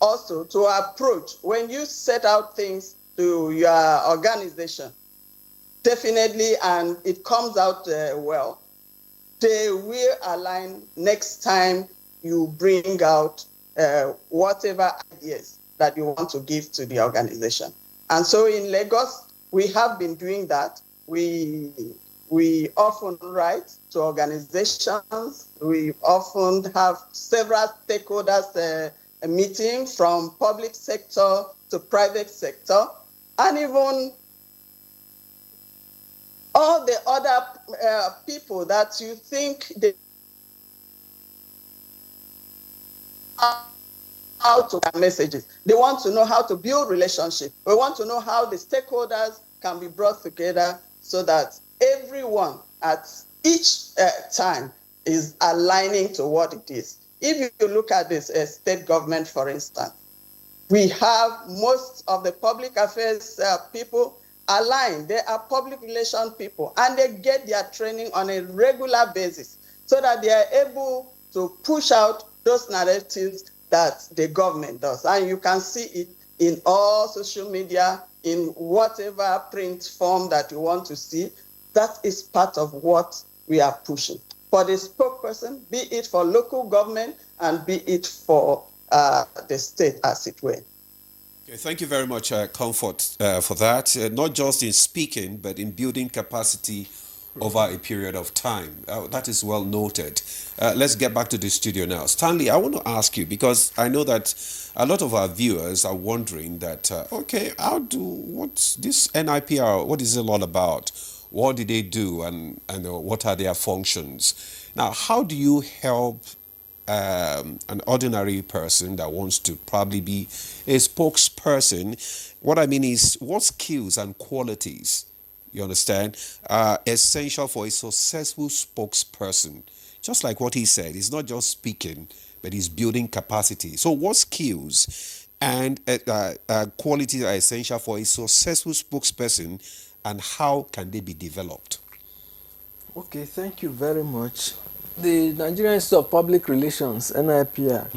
also to approach when you set out things to your organization, definitely, and it comes out well, they will align next time you bring out whatever ideas that you want to give to the organization. And so in Lagos, we have been doing that. We often write to organizations. We often have several stakeholders meeting, from public sector to private sector, and even all the other people that you think they how to get messages. They want to know how to build relationship. We want to know how the stakeholders can be brought together so that everyone at each time is aligning to what it is. If you look at this state government, for instance, we have most of the public affairs people aligned. They are public relation people, and they get their training on a regular basis so that they are able to push out those narratives that the government does. And you can see it in all social media, in whatever print form that you want to see. That is part of what we are pushing. For the spokesperson, be it for local government and be it for the state, as it were. Okay, thank you very much, Comfort, for that. Not just in speaking, but in building capacity over a period of time. That is well noted. Let's get back to the studio now. Stanley, I want to ask you, because I know that a lot of our viewers are wondering that, what's this NIPR, what is it all about? What do they do, and what are their functions? Now, how do you help an ordinary person that wants to probably be a spokesperson, what I mean is what skills and qualities, you understand, are essential for a successful spokesperson. Just like what he said, he's not just speaking, but he's building capacity. So what skills and qualities are essential for a successful spokesperson, and how can they be developed? Okay, thank you very much. The Nigerian Institute of Public Relations, NIPR,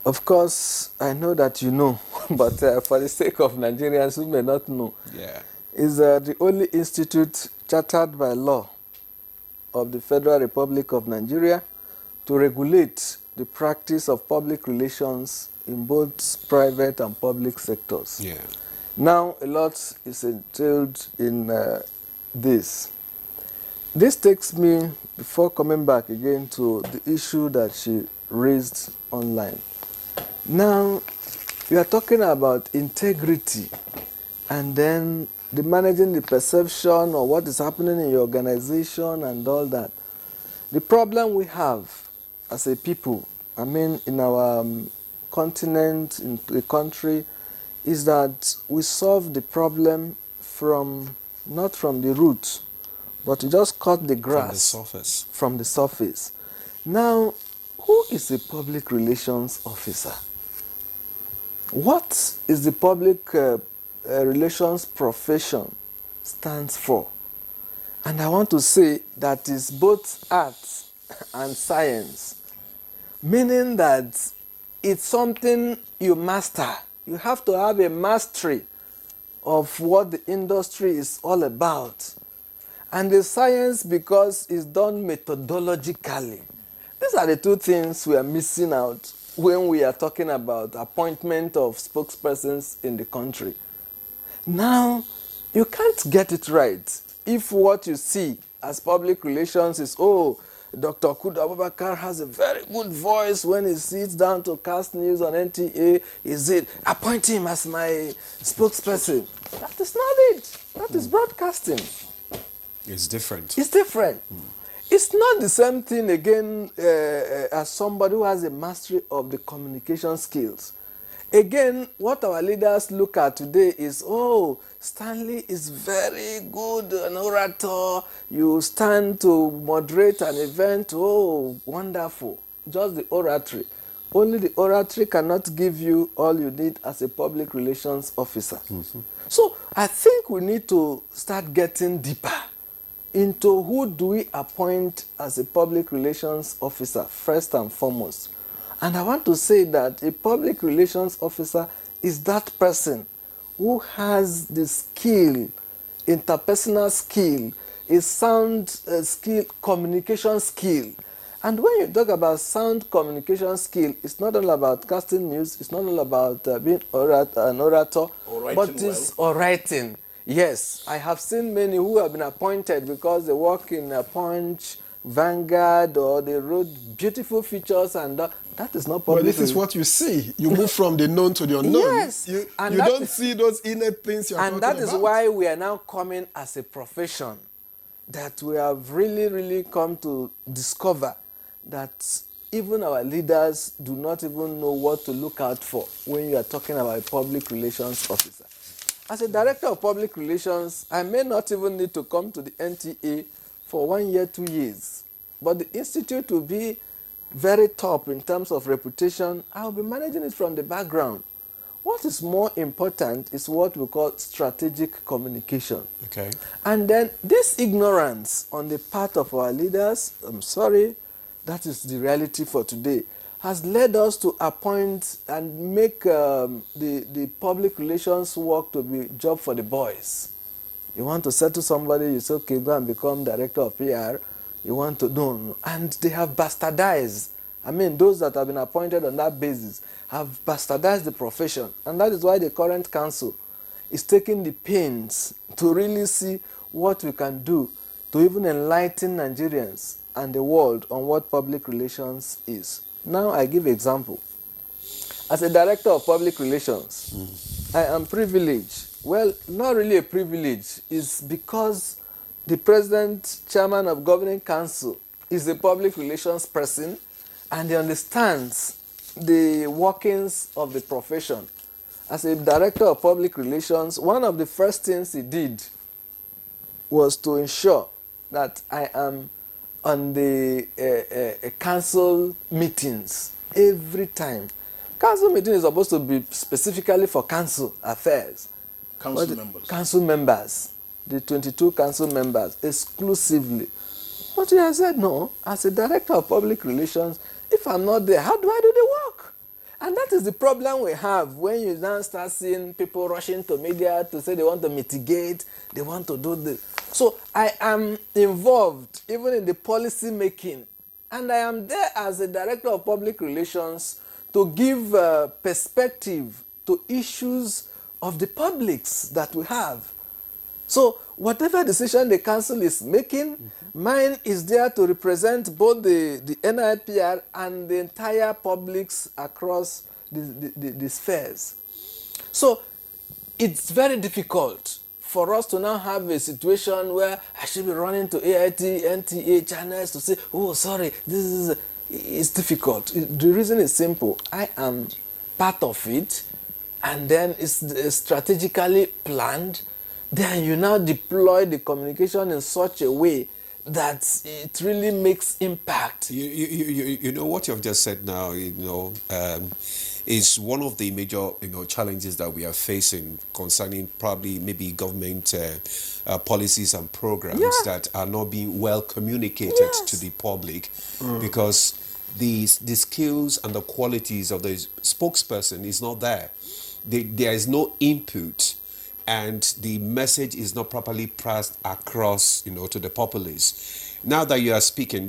of course, I know that you know, but for the sake of Nigerians who may not know, Yeah. is the only institute chartered by law of the Federal Republic of Nigeria to regulate the practice of public relations in both private and public sectors. Yeah. Now, a lot is entailed in this. This takes me, before coming back again, to the issue that she raised online. Now, we are talking about integrity and then the managing the perception of what is happening in your organization and all that. The problem we have as a people, I mean in our continent, in the country, is that we solve the problem not from the root, but we just cut the grass From the surface. Now, who is a public relations officer? What is the public relations profession stands for? And I want to say that is both art and science, meaning that it's something you master. You have to have a mastery of what the industry is all about. And the science, because it's done methodologically. These are the two things we are missing out when we are talking about appointment of spokespersons in the country. Now, you can't get it right if what you see as public relations is, oh, Dr. Kudu Abubakar has a very good voice when he sits down to cast news on NTA. Is it appoint him as my spokesperson? That is not it. That is broadcasting. It's different. It's different. It's not the same thing again as somebody who has a mastery of the communication skills. Again, what our leaders look at today is, oh, Stanley is very good, an orator. You stand to moderate an event. Oh, wonderful. Just the oratory. Only the oratory cannot give you all you need as a public relations officer. So I think we need to start getting deeper into who do we appoint as a public relations officer, first and foremost. And I want to say that a public relations officer is that person who has the skill, interpersonal skill, a sound skill, communication skill. And when you talk about sound communication skill, it's not all about casting news, it's not all about being an orator, but it's writing. Yes, I have seen many who have been appointed because they work in a Punch, Vanguard, or they wrote beautiful features, and that is not public. Well, this is what you see. You move from the known to the unknown. Yes. You don't see those inner things you're talking about. And that is why we are now coming as a profession, that we have really, really come to discover that even our leaders do not even know what to look out for when you are talking about a public relations officer. As a director of public relations, I may not even need to come to the NTA for 1 year, 2 years. But the institute will be very top in terms of reputation. I'll be managing it from the background. What is more important is what we call strategic communication. Okay. And then this ignorance on the part of our leaders, I'm sorry, that is the reality for today, has led us to appoint and make the public relations work to be job for the boys. You want to settle somebody, you say, okay, go and become director of PR. You want to do, and they have bastardized. I mean, those that have been appointed on that basis have bastardized the profession. And that is why the current council is taking the pains to really see what we can do to even enlighten Nigerians and the world on what public relations is. Now I give an example. As a director of public relations, I am privileged. Well, not really a privilege. It's because the president, chairman of governing council, is a public relations person, and he understands the workings of the profession. As a director of public relations, one of the first things he did was to ensure that I am on the council meetings every time. Council meeting is supposed to be specifically for council affairs. Council members. Council members, the 22 council members, exclusively. But he has said, no, as a director of public relations, if I'm not there, how do I do the work? And that is the problem we have when you now start seeing people rushing to media to say they want to mitigate, they want to do this. So I am involved even in the policy making, and I am there as a director of public relations to give perspective to issues of the publics that we have. So whatever decision the council is making, mine is there to represent both the NIPR and the entire publics across the spheres. So it's very difficult for us to now have a situation where I should be running to AIT, NTA channels to say, oh, sorry, this is... It's difficult. The reason is simple. I am part of it, and then it's strategically planned. Then you now deploy the communication in such a way that it really makes impact. You know what you've just said now, is one of the major, challenges that we are facing concerning probably maybe government policies and programs that are not being well communicated to the public, because the skills and the qualities of the spokesperson is not there. There is no input, and the message is not properly passed across, to the populace. Now that you are speaking,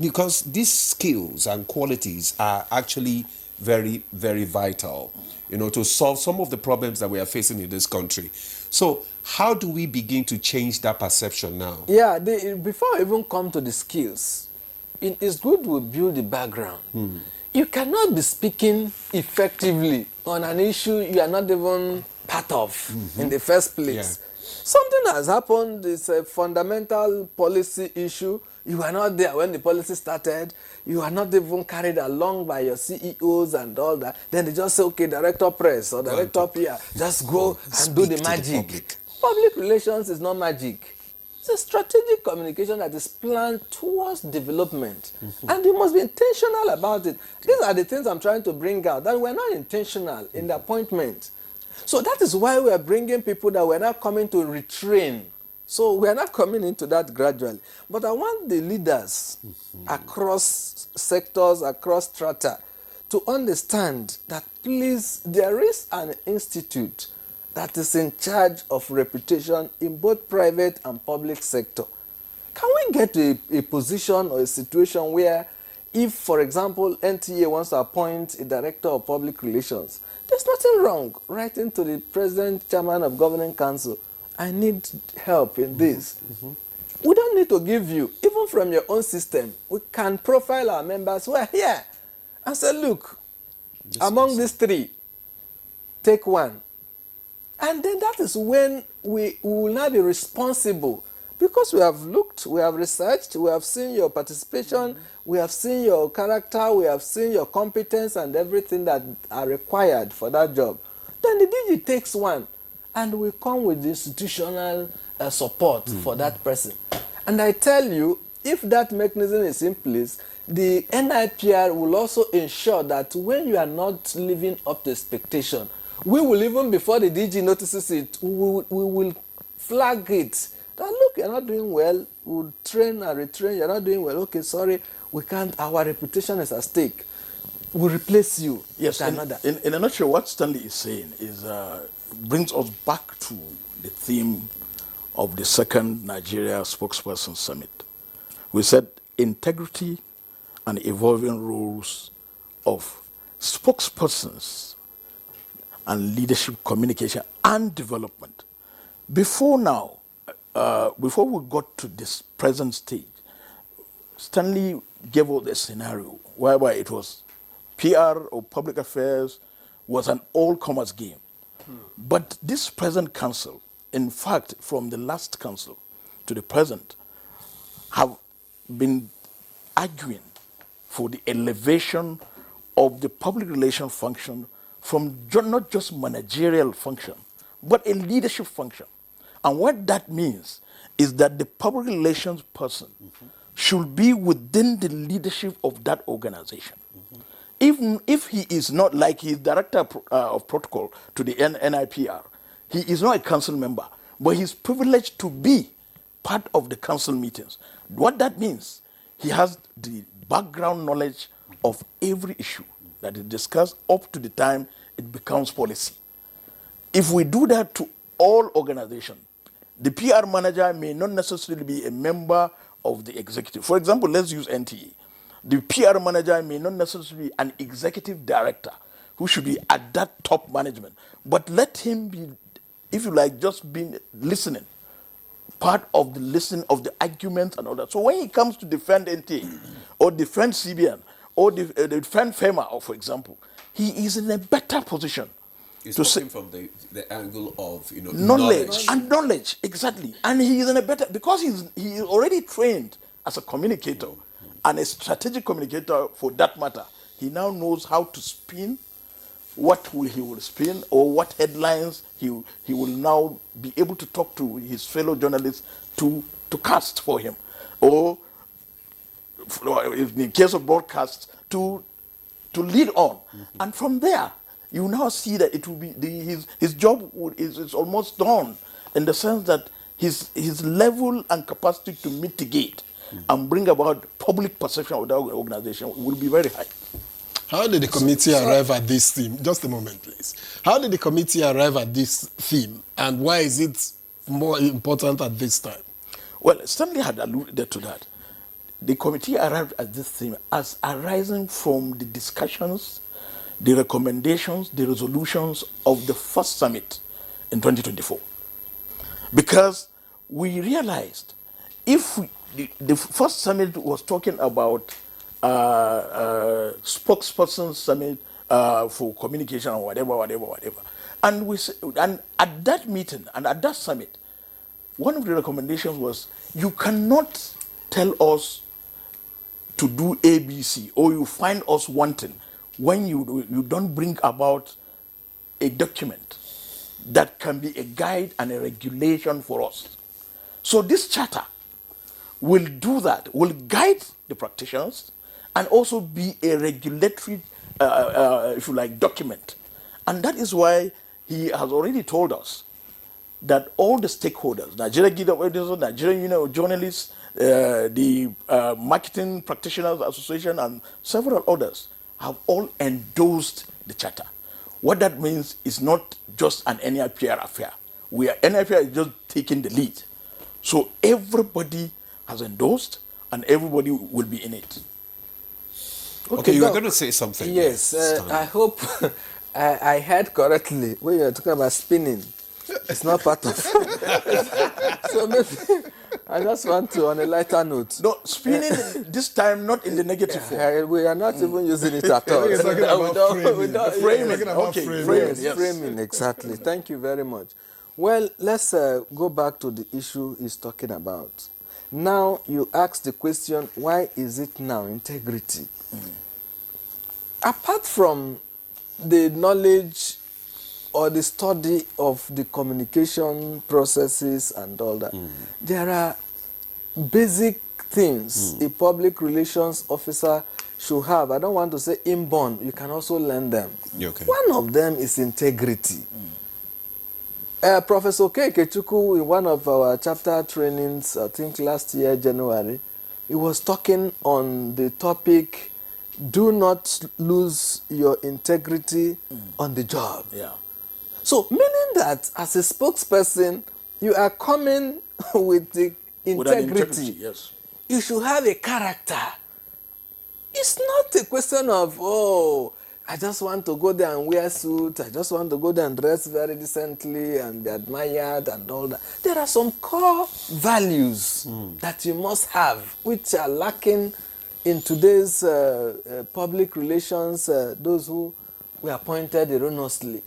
because these skills and qualities are actually very, very vital, to solve some of the problems that we are facing in this country. So how do we begin to change that perception now? Yeah, before I even come to the skills, it's good we build the background. You cannot be speaking effectively on an issue you are not even part of in the first place. Yeah. Something has happened, it's a fundamental policy issue. You are not there when the policy started. You are not even carried along by your CEOs and all that. Then they just say, okay, director press or director PR, just go and do the magic. Public relations is not magic. It's a strategic communication that is planned towards development. And you must be intentional about it. These are the things I'm trying to bring out, that we're not intentional in the appointment. So that is why we are bringing people that we're not coming to retrain. So we're not coming into that gradually. But I want the leaders across sectors, across strata, to understand that, please, there is an institute that is in charge of reputation in both private and public sector. Can we get to a position or a situation where, if, for example, NTA wants to appoint a director of public relations, there's nothing wrong writing to the president, chairman of governing council, I need help in this. We don't need to give you, even from your own system, we can profile our members who are here and say, look, among these three, take one. And then that is when we will now be responsible, because we have looked, we have researched, we have seen your participation, we have seen your character, we have seen your competence and everything that are required for that job. Then the DG takes one, and we come with institutional support for that person. And I tell you, if that mechanism is in place, the NIPR will also ensure that when you are not living up to expectation, we will, even before the DG notices it, we will flag it. That, look, you're not doing well, we'll train and retrain, you're not doing well, okay, sorry, we can't, our reputation is at stake. We'll replace you. Yes, in a nutshell, what Stanley is saying is brings us back to the theme of the second Nigeria Spokesperson Summit. We said integrity and evolving roles of spokespersons and leadership communication and development. Before now, before we got to this present stage, Stanley gave us a scenario whereby it was PR or public affairs was an all-comers game. But this present council, in fact, from the last council to the present, have been arguing for the elevation of the public relations function from not just managerial function, but a leadership function. And what that means is that the public relations person should be within the leadership of that organization. Even if he is not, like he is director of protocol to the NIPR, he is not a council member, but he's privileged to be part of the council meetings. What that means, he has the background knowledge of every issue that is discussed up to the time it becomes policy. If we do that to all organizations, the PR manager may not necessarily be a member of the executive. For example, let's use NTA. The PR manager may not necessarily be an executive director who should be at that top management, but let him be, if you like, just being listening, part of the listening of the arguments and all that. So when he comes to defend NTA or defend CBN or defend FEMA, or for example, he is in a better position. He's to talking from the angle of knowledge, exactly. And he is in a better, because he is already trained as a communicator and a strategic communicator for that matter. He now knows how to spin he will spin, or what headlines he will now be able to talk to his fellow journalists to cast for him, or in the case of broadcast to lead on. And from there, you now see that it will be his job is almost done, in the sense that his level and capacity to mitigate and bring about public perception of that organization will be very high. How did the committee arrive at this theme? Just a moment, please. How did the committee arrive at this theme, and why is it more important at this time? Well, Stanley had alluded to that. The committee arrived at this theme as arising from the discussions, the recommendations, the resolutions of the first summit in 2024. Because we realized the first summit was talking about spokesperson summit for communication or whatever. And at that meeting and at that summit, one of the recommendations was, you cannot tell us to do ABC, or you find us wanting, when you don't bring about a document that can be a guide and a regulation for us. So this charter will do that, will guide the practitioners, and also be a regulatory, if you like, document. And that is why he has already told us that all the stakeholders, Nigerian Guild of Editors, Nigerian Union of Journalists, the Marketing Practitioners Association, and several others have all endorsed the charter. What that means is not just an NIPR affair. NIPR is just taking the lead. So everybody has endorsed, and everybody will be in it. Okay, you were going to say something. Yes, I hope I heard correctly when you were talking about spinning. It's not part of So maybe I just want to, on a lighter note. No, spinning this time not in the negative form. We are not even using it at all. Framing, exactly. Thank you very much. Well, let's go back to the issue he's talking about. Now, you ask the question, why is it now integrity? Apart from the knowledge or the study of the communication processes and all that, there are basic things a public relations officer should have. I don't want to say inborn, you can also learn them. Okay. One of them is integrity. Professor Kechuku, in one of our chapter trainings, I think last year, January, he was talking on the topic, do not lose your integrity on the job. Yeah. So, meaning that as a spokesperson, you are coming with the integrity. Yes. You should have a character. It's not a question of, oh, I just want to go there and wear a suit. I just want to go there and dress very decently and be admired and all that. There are some core values that you must have, which are lacking in today's public relations, those who were appointed erroneously.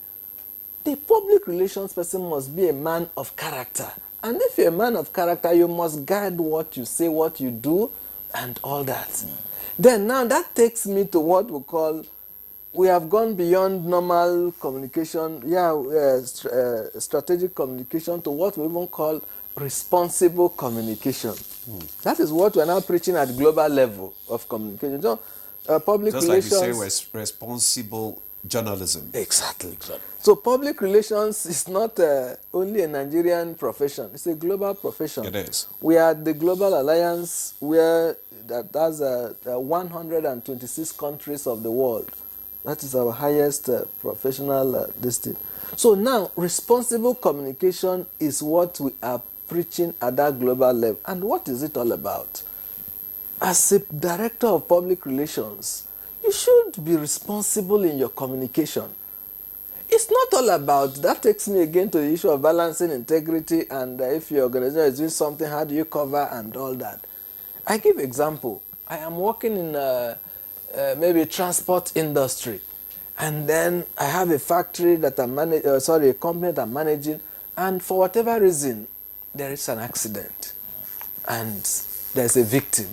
The public relations person must be a man of character. And if you're a man of character, you must guide what you say, what you do, and all that. Then now that takes me to what we call, we have gone beyond normal communication, strategic communication, to what we even call responsible communication. That is what we're now preaching at global level of communication. So, public Just relations. like you say, responsible journalism. Exactly. So public relations is not only a Nigerian profession, it's a global profession. It is. We are the Global Alliance, where that has 126 countries of the world. That is our highest professional district. So now, responsible communication is what we are preaching at that global level. And what is it all about? As a director of public relations, you should be responsible in your communication. It's not all about, that takes me again to the issue of balancing integrity, and if your organization is doing something, how do you cover and all that. I give example. I am working in maybe transport industry, and then I have a factory that I'm a company that I'm managing, and for whatever reason, there is an accident, and there's a victim.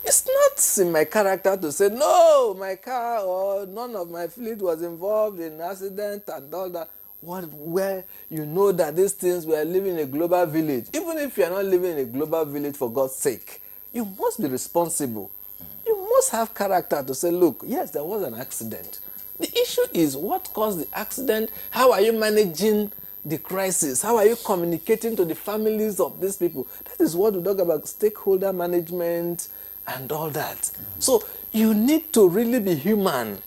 It's not in my character to say, no, my car or none of my fleet was involved in an accident and all that. Where you know that these things, we are living in a global village. Even if you are not living in a global village, for God's sake, you must be responsible. You must have character to say, look, yes, there was an accident. The issue is what caused the accident? How are you managing the crisis? How are you communicating to the families of these people? That is what we talk about, stakeholder management and all that. So you need to really be human.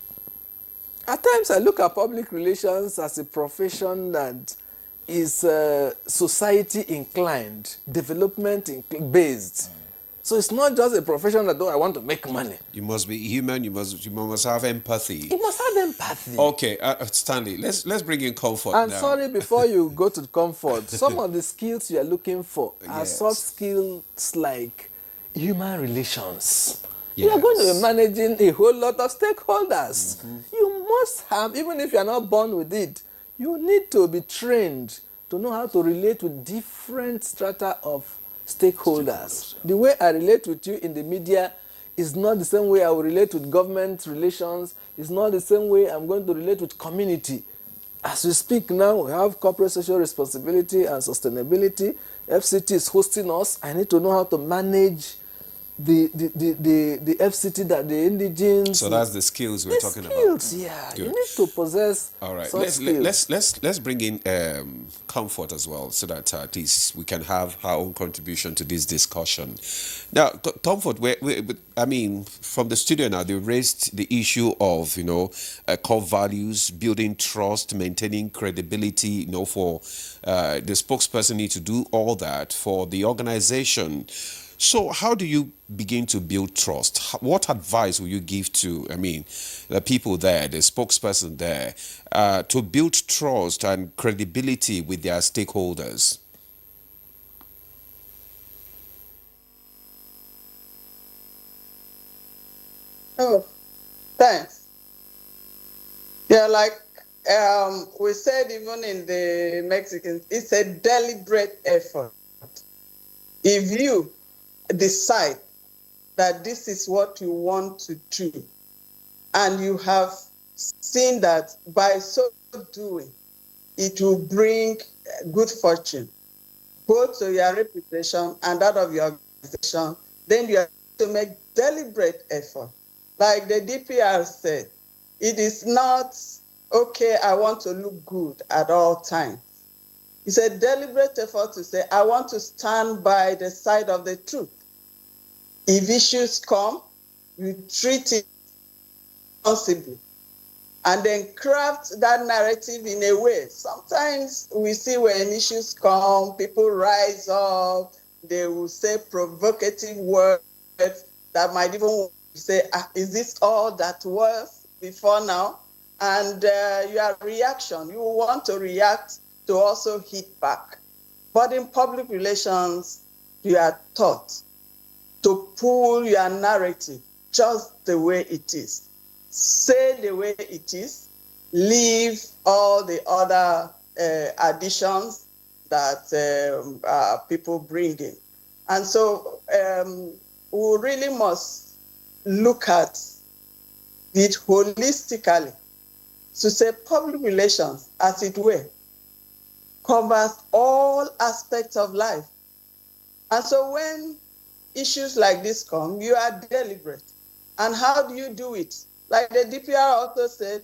At times I look at public relations as a profession that is society inclined, development based. So it's not just a profession that, I want to make money. You must be human. You must have empathy. You must have empathy. Okay, Stanley, let's bring in comfort And now. sorry, before you go to comfort, some of the skills you are looking for are soft skills like human relations. You are going to be managing a whole lot of stakeholders. You must have, even if you are not born with it, you need to be trained to know how to relate with different strata of stakeholders. The way I relate with you in the media is not the same way I will relate with government relations. It's not the same way I'm going to relate with community. As we speak now, we have corporate social responsibility and sustainability. FCT is hosting us. I need to know how to manage the FCT that the indigenes. So that's the skills we're talking about. Skills, yeah. Good. You need to possess. All right. Such skills. Let's bring in comfort as well, so that at least we can have our own contribution to this discussion. Now, comfort. I mean, from the studio now, they raised the issue of core values, building trust, maintaining credibility. For the spokesperson need to do all that for the organization. So how do you begin to build trust? What advice will you give to, the people there, the spokesperson there, to build trust and credibility with their stakeholders? Oh, thanks. Yeah, like we said, even in the Mexican, it's a deliberate effort. If you decide that this is what you want to do, and you have seen that by so doing, it will bring good fortune, both to your reputation and that of your organization, then you have to make deliberate effort. Like the DPR said, it is not, okay, I want to look good at all times. It's a deliberate effort to say, I want to stand by the side of the truth. If issues come, you treat it responsibly, and then craft that narrative in a way. Sometimes we see when issues come, people rise up, they will say provocative words that might even say, is this all that was before now? And your reaction, you want to react to also hit back. But in public relations, you are taught to pull your narrative just the way it is. Say the way it is, leave all the other additions that people bring in. And so we really must look at it holistically, to say public relations, as it were, covers all aspects of life. And so when issues like this come, you are deliberate. And how do you do it? Like the DPR also said,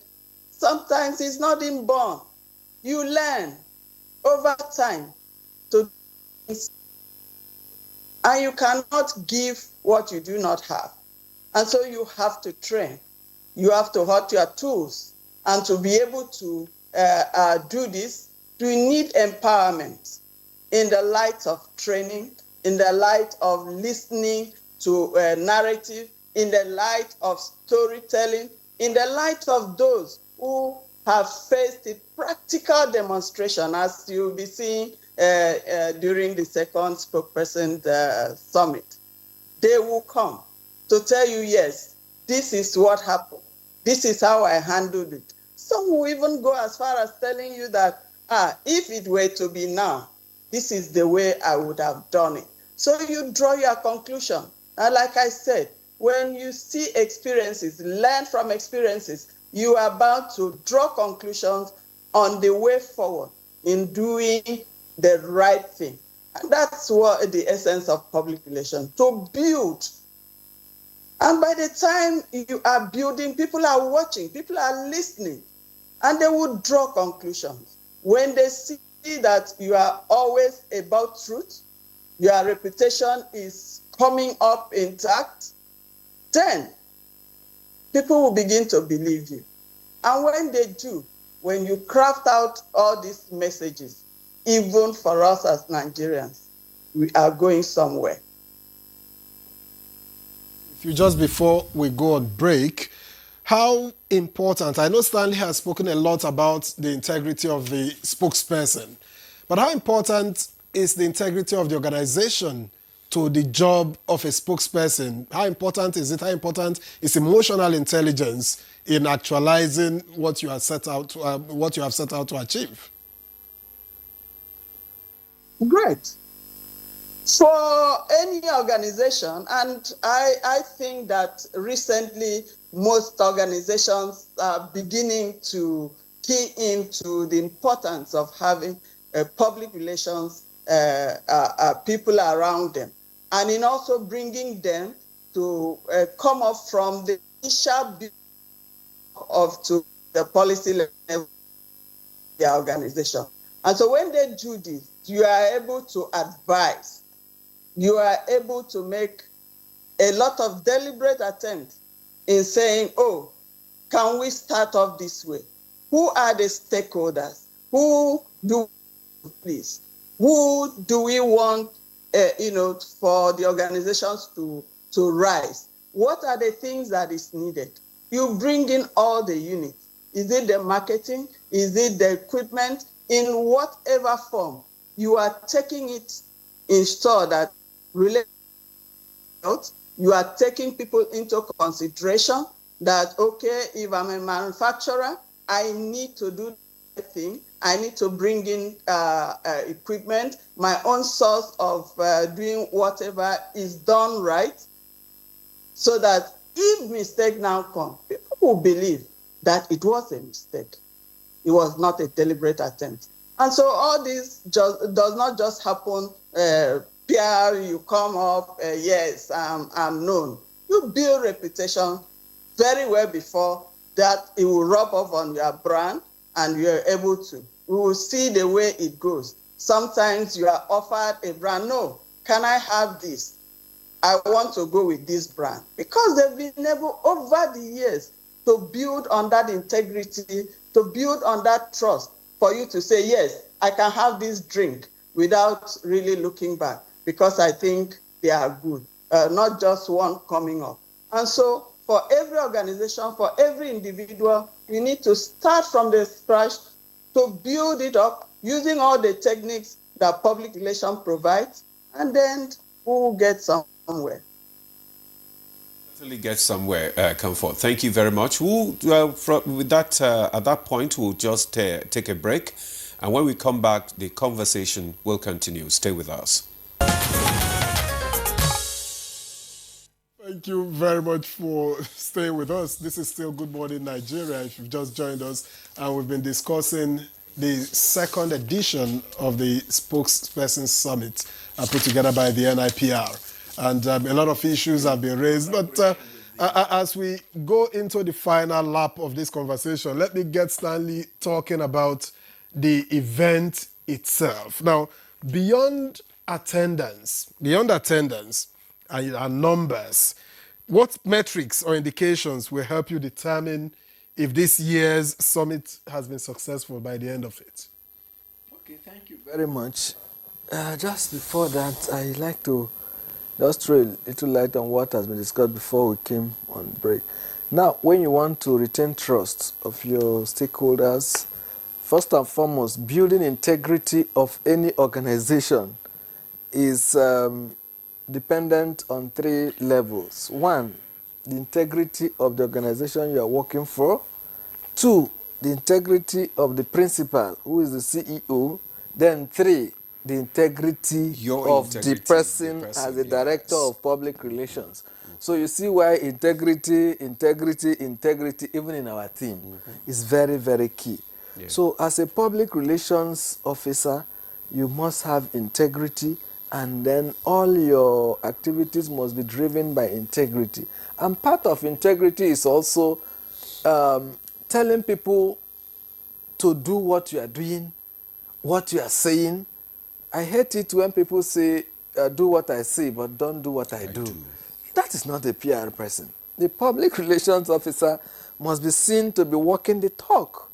sometimes it's not inborn. You learn over time to, and you cannot give what you do not have. And so you have to train. You have to have your tools. And to be able to do this, you need empowerment in the light of training, in the light of listening to narrative, in the light of storytelling, in the light of those who have faced a practical demonstration, as you'll be seeing during the second spokesperson summit. They will come to tell you, yes, this is what happened. This is how I handled it. Some will even go as far as telling you that, if it were to be now, this is the way I would have done it. So you draw your conclusion. And like I said, when you see experiences, learn from experiences, you are about to draw conclusions on the way forward in doing the right thing. And that's what the essence of public relations, to build. And by the time you are building, people are watching, people are listening, and they will draw conclusions. When they see that you are always about truth, your reputation is coming up intact, then people will begin to believe you. And when they do, when you craft out all these messages, even for us as Nigerians, we are going somewhere. If you just before we go on break, how important, I know Stanley has spoken a lot about the integrity of the spokesperson, but how important is the integrity of the organization to the job of a spokesperson? How important is it? How important is emotional intelligence in actualizing what you have set out to achieve? Great. For any organization, and I think that recently most organizations are beginning to key into the importance of having public relations people around them, and in also bringing them to come up from the initial of to the policy level of the organization. And so when they do this, you are able to advise. You are able to make a lot of deliberate attempts in saying, oh, can we start off this way? Who are the stakeholders? Who do we please? Who do we want, for the organizations to rise? What are the things that is needed? You bring in all the units. Is it the marketing? Is it the equipment? In whatever form, you are taking it in store that relate. You are taking people into consideration that, okay, if I'm a manufacturer, I need to do the thing. I need to bring in equipment. My own source of doing whatever is done right, so that if mistake now comes, people will believe that it was a mistake. It was not a deliberate attempt. And so all this does not just happen, PR, you come up, yes, I'm known. You build reputation very well before that it will rub off on your brand and you're able to. We will see the way it goes. Sometimes you are offered a brand, no, can I have this? I want to go with this brand. Because they've been able over the years to build on that integrity, to build on that trust for you to say, yes, I can have this drink without really looking back because I think they are good, not just one coming up. And so for every organization, for every individual, we need to start from the scratch to build it up using all the techniques that public relations provides, and then we will get somewhere. Certainly get somewhere, Comfort. Thank you very much. With that, at that point, we'll just take a break. And when we come back, the conversation will continue. Stay with us. Thank you very much for staying with us. This is still Good Morning Nigeria. If you've just joined us, and we've been discussing the second edition of the Spokesperson Summit put together by the NIPR. And a lot of issues have been raised. But as we go into the final lap of this conversation, let me get Stanley talking about the event itself. Now, beyond attendance and numbers, what metrics or indications will help you determine if this year's summit has been successful by the end of it? Okay, thank you very much. Just before that, I'd like to just throw a little light on what has been discussed before we came on break. Now, when you want to retain trust of your stakeholders, first and foremost, building integrity of any organization is dependent on 3 levels. 1, the integrity of the organization you are working for. 2, the integrity of the principal, who is the CEO. Then 3, the integrity of the person as the director of public relations. So you see why integrity, even in our team, is very, very key. Yeah. So as a public relations officer, you must have integrity, and then all your activities must be driven by integrity. And part of integrity is also telling people to do what you are doing, what you are saying. I hate it when people say, do what I say, but don't do what I do. That is not a PR person. The public relations officer must be seen to be walking the talk.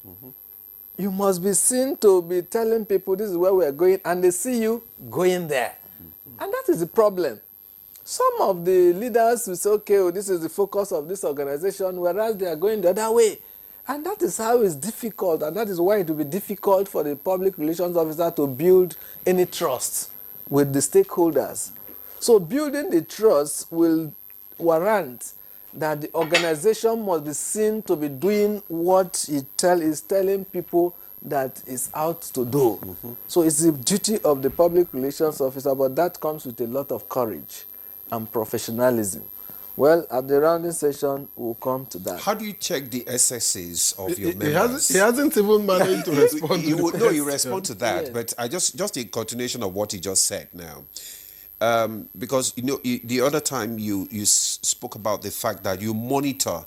You must be seen to be telling people this is where we are going, and they see you going there. And that is the problem. Some of the leaders will say, okay, well, this is the focus of this organization, whereas they are going the other way. And that is how it's difficult, and that is why it will be difficult for the public relations officer to build any trust with the stakeholders. So building the trust will warrant that the organization must be seen to be doing what it is telling people that is out to do. So it's the duty of the public relations officer, but that comes with a lot of courage and professionalism. Well, at the rounding session, we'll come to that. How do you check the SSs of your members? He hasn't even managed to respond to that. No, you respond to that, yeah. But I just in continuation of what he just said now. Because, the other time you spoke about the fact that you monitor,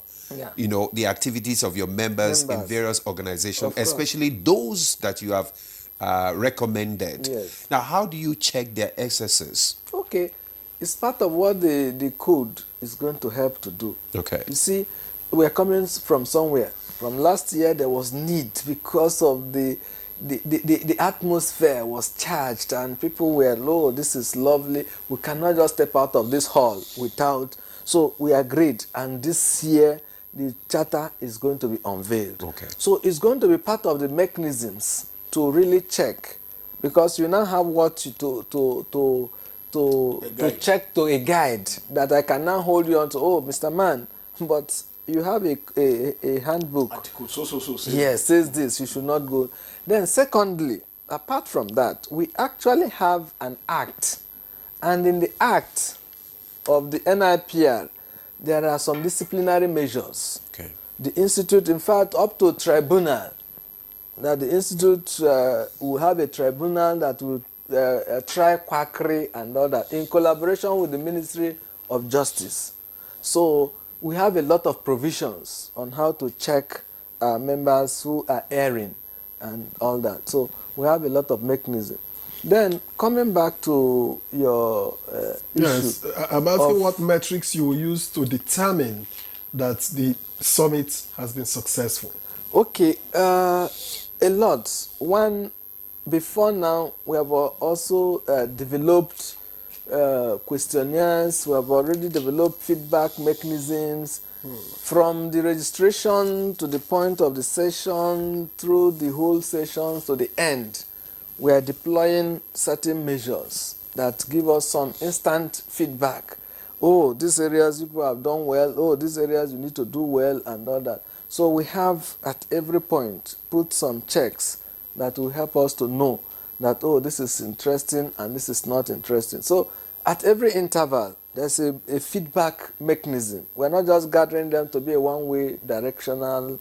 the activities of your members in various organizations, especially those that you have recommended. Yes. Now, how do you check their SSs? Okay. It's part of what the code is going to help to do. Okay. You see, we're coming from somewhere. From last year, there was need because of the atmosphere was charged and people were, oh, this is lovely. We cannot just step out of this hall without. So we agreed, and this year the charter is going to be unveiled. Okay. So it's going to be part of the mechanisms to really check, because you now have what to check to a guide that I can now hold you on to. Oh, Mr. Man, but you have a handbook. Article so. Yes, says this, you should not go. Then secondly, apart from that, we actually have an act. And in the act of the NIPR, there are some disciplinary measures. Okay. The institute, in fact, up to tribunal, that the institute will have a tribunal that will try quackery and all that in collaboration with the Ministry of Justice. So we have a lot of provisions on how to check members who are erring and all that. So we have a lot of mechanisms. Then coming back to your yes, I'm asking what metrics you will use to determine that the summit has been successful. Okay, a lot. One, before now, we have also developed questionnaires. We have already developed feedback mechanisms from the registration to the point of the session, through the whole session to the end. We are deploying certain measures that give us some instant feedback. Oh, these areas people have done well. Oh, these areas you need to do well, and all that. So we have at every point put some checks that will help us to know that, oh, this is interesting and this is not interesting. So at every interval, there's a feedback mechanism. We're not just gathering them to be a one-way directional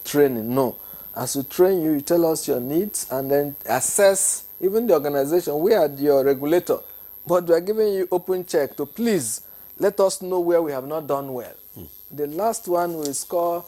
training. No. As we train you, you tell us your needs and then assess even the organization. We are your regulator, but we are giving you open check to please let us know where we have not done well. The last one we score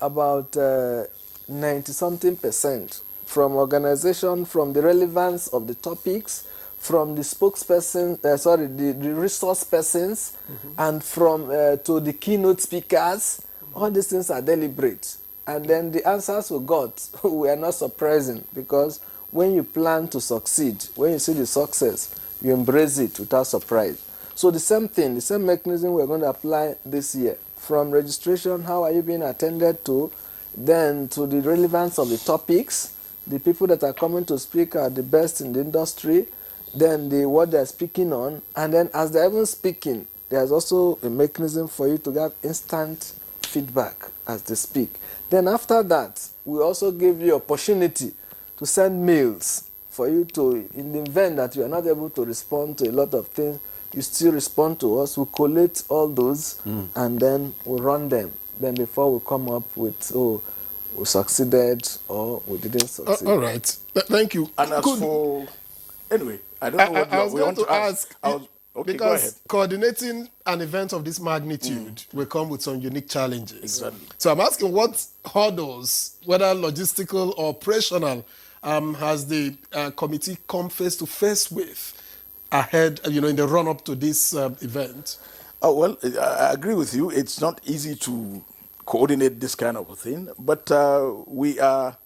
about 90-something% from organization, from the relevance of the topics, from the spokesperson, the resource persons, and from to the keynote speakers. All these things are deliberate. And then the answers we got were not surprising, because when you plan to succeed, when you see the success, you embrace it without surprise. So the same thing, the same mechanism we're going to apply this year. From registration, how are you being attended to, then to the relevance of the topics, the people that are coming to speak are the best in the industry, then what they're speaking on, and then as they're even speaking, there's also a mechanism for you to get instant feedback as they speak. Then after that, we also give you opportunity to send mails for you to, in the event that you are not able to respond to a lot of things, you still respond to us. We collate all those and then we run them. Then before we come up with, oh, we succeeded or we didn't succeed. All right. Thank you. And as for, anyway, I don't know what I was we going want to ask, okay, because go ahead. coordinating an event of this magnitude will come with some unique challenges. Exactly. So I'm asking, what hurdles, whether logistical or operational, has the committee come face to face with ahead, in the run-up to this event? Oh, well, I agree with you. It's not easy to coordinate this kind of a thing, but we are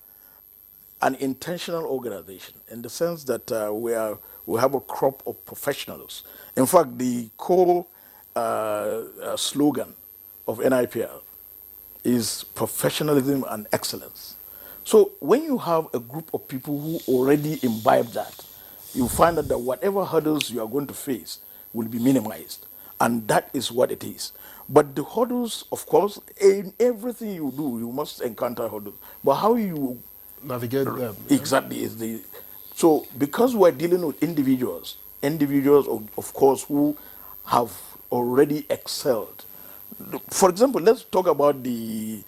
an intentional organization in the sense that we have a crop of professionals. In fact, the core slogan of NIPL is professionalism and excellence. So when you have a group of people who already imbibe that, you find that whatever hurdles you are going to face will be minimized. And that is what it is. But the hurdles, of course, in everything you do, you must encounter hurdles. But how you Navigate them. exactly is the... So because we're dealing with individuals of course, who have already excelled. For example, let's talk about the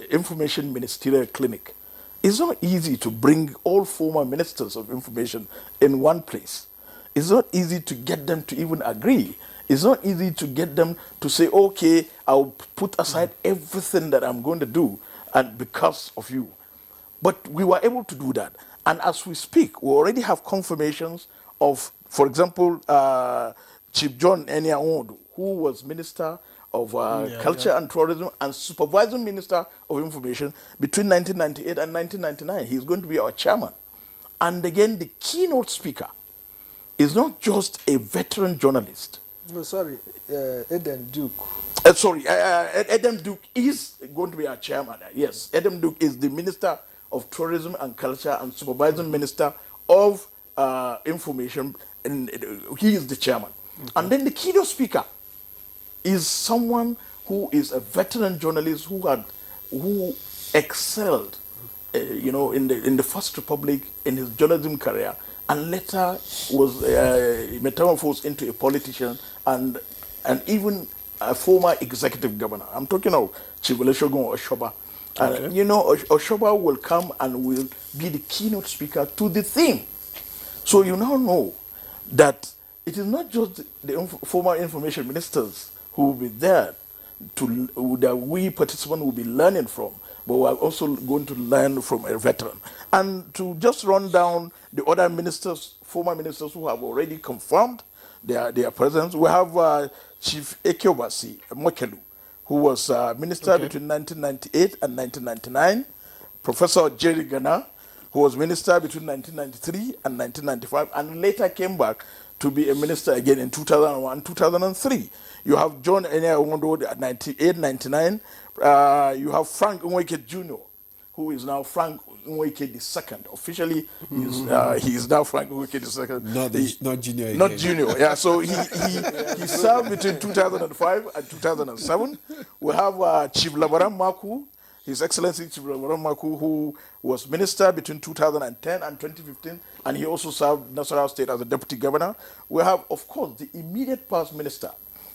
Information Ministerial Clinic. It's not easy to bring all former ministers of information in one place. It's not easy to get them to even agree. It's not easy to get them to say, okay, I'll put aside everything that I'm going to do and because of you. But we were able to do that. And as we speak, we already have confirmations of, for example, Chief John Eniaondo, who was Minister of Culture and Tourism and Supervising Minister of Information between 1998 and 1999. He's going to be our chairman. And again, the keynote speaker is not just a veteran journalist. No, sorry, Eden Duke. Adam Duke is going to be our chairman. Yes, Adam Duke is the Minister of Tourism and Culture and Supervising Minister of Information, and he is the chairman. Okay. And then the keynote speaker is someone who is a veteran journalist who excelled, in the First Republic in his journalism career, and later was metamorphosed into a politician and even a former executive governor. I'm talking of Chief Olusegun Oshoba. Okay. Oshoba will come and will be the keynote speaker to the theme. So you now know that it is not just the former information ministers who will be there that we participants will be learning from, but we are also going to learn from a veteran. And to just run down the other ministers, former ministers who have already confirmed their presence, we have Chief Ekeobasi Mokelu, who was minister between 1998 and 1999, Professor Jerry Gana, who was minister between 1993 and 1995, and later came back to be a minister again in 2001, 2003. You have John Enya Owondo at 98, 99. You have Frank Nweke Jr., who is now Frank Nweke II. Officially, he is now Frank Nweke II. Not junior again. Not junior, yeah. So he served between 2005 and 2007. We have Chief Labaran Maku. His Excellency Chibramaku, who was minister between 2010 and 2015, and he also served Nasarawa State as a deputy governor. We have, of course, the immediate past minister,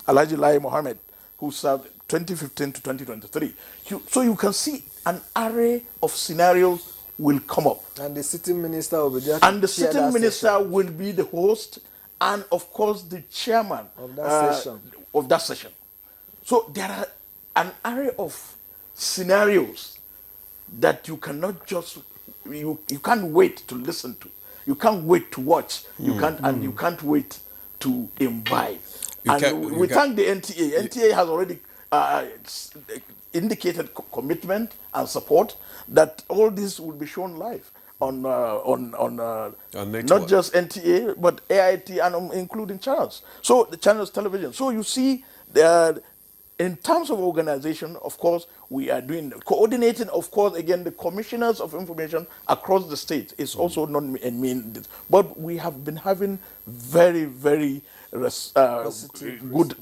Alhaji Lai Mohammed, who served 2015 to 2023. So you can see an array of scenarios will come up. And the sitting minister will be there to And the chair sitting that minister session. will be the host and, of course, the chairman Of that session. of that session. So there are an array of scenarios that you cannot just, you can't wait to listen to. You can't wait to watch. You can't wait to imbibe. We thank the NTA. NTA has already indicated commitment and support that all this will be shown live on not just NTA but AIT and including channels. So the channels television. So you see that in terms of organization, of course, we are doing coordinating. Of course, again, the commissioners of information across the state is also not mean, but we have been having very, very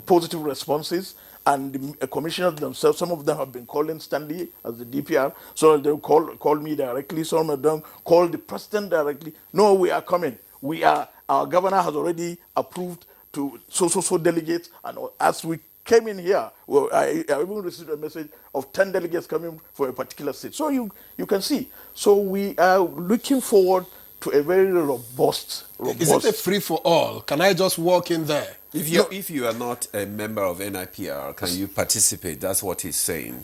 positive responses. And the commissioners themselves, some of them have been calling Stanley as the DPR. So they'll call me directly. Some of them call the president directly. No, we are coming. Our governor has already approved to so delegates. And as we came in here, well, I even received a message of 10 delegates coming for a particular state. So you can see. So we are looking forward to a very robust. Is it a free for all? Can I just walk in there? If you are not a member of NIPR, can you participate? That's what he's saying.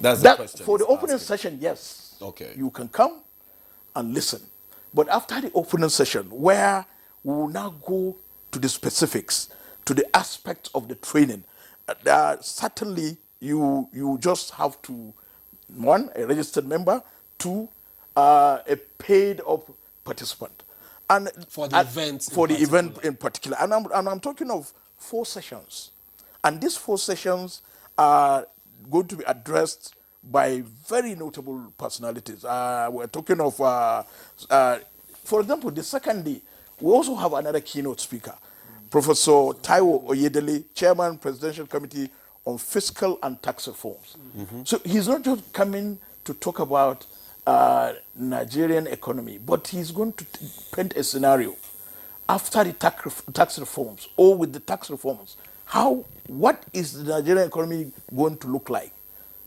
That's the question. For the opening session, yes. Okay. You can come and listen. But after the opening session, where we will now go to the specifics, to the aspects of the training, certainly you just have to, one, a registered member, two, a paid up participant. And for the event in particular. And I'm talking of 4 sessions. And these 4 sessions are going to be addressed by very notable personalities. We're talking of, for example, the second day, we also have another keynote speaker, Professor Taiwo Oyedele, Chairman, Presidential Committee on Fiscal and Tax Reforms. So he's not just coming to talk about Nigerian economy, but he's going to paint a scenario after the tax reforms or with the tax reforms. What is the Nigerian economy going to look like?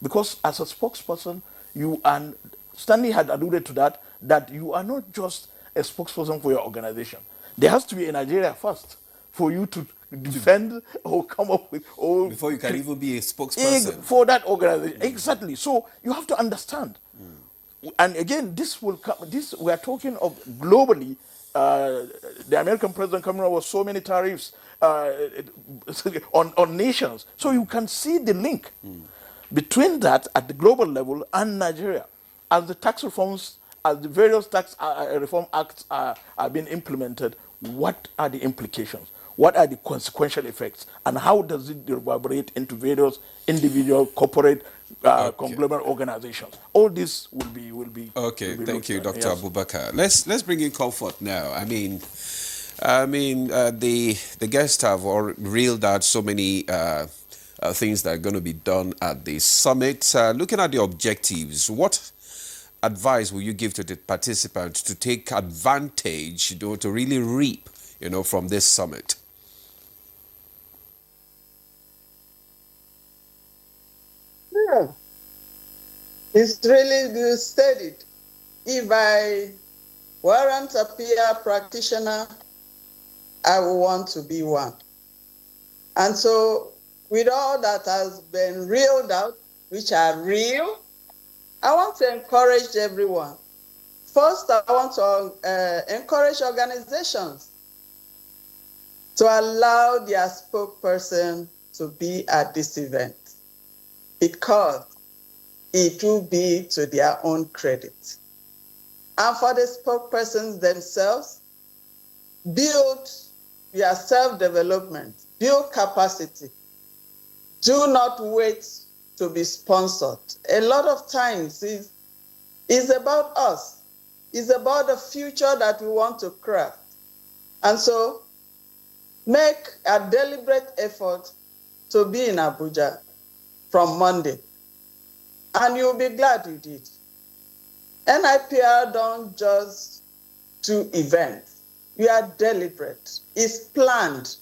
Because as a spokesperson, Stanley had alluded to that you are not just a spokesperson for your organization. There has to be a Nigeria first for you to defend or come up with, or before you can even be a spokesperson for that organization. Exactly. So you have to understand. And again, we are talking of globally. The American president coming up with so many tariffs on nations. So you can see the link between that at the global level and Nigeria. As the tax reforms, as the various tax reform acts are being implemented, what are the implications? What are the consequential effects? And how does it reverberate into various individual, corporate, conglomerate organizations? All this will be. Okay, thank you, Dr. Yes. Abubakar. Let's bring in comfort now. The guests have reeled out so many things that are going to be done at the summit. Looking at the objectives, what advice will you give to the participants to take advantage, to really reap, from this summit? Yeah. It's really stated. If I weren't a peer practitioner, I would want to be one. And so, with all that has been reeled out, which are real, I want to encourage everyone. First, I want to encourage organizations to allow their spokesperson to be at this event, because it will be to their own credit. And for the spokespersons themselves, build your self-development, build capacity. Do not wait to be sponsored. A lot of times it's about us. It's about the future that we want to craft. And so make a deliberate effort to be in Abuja from Monday. And you'll be glad you did. NIPR don't just do events. We are deliberate. It's planned,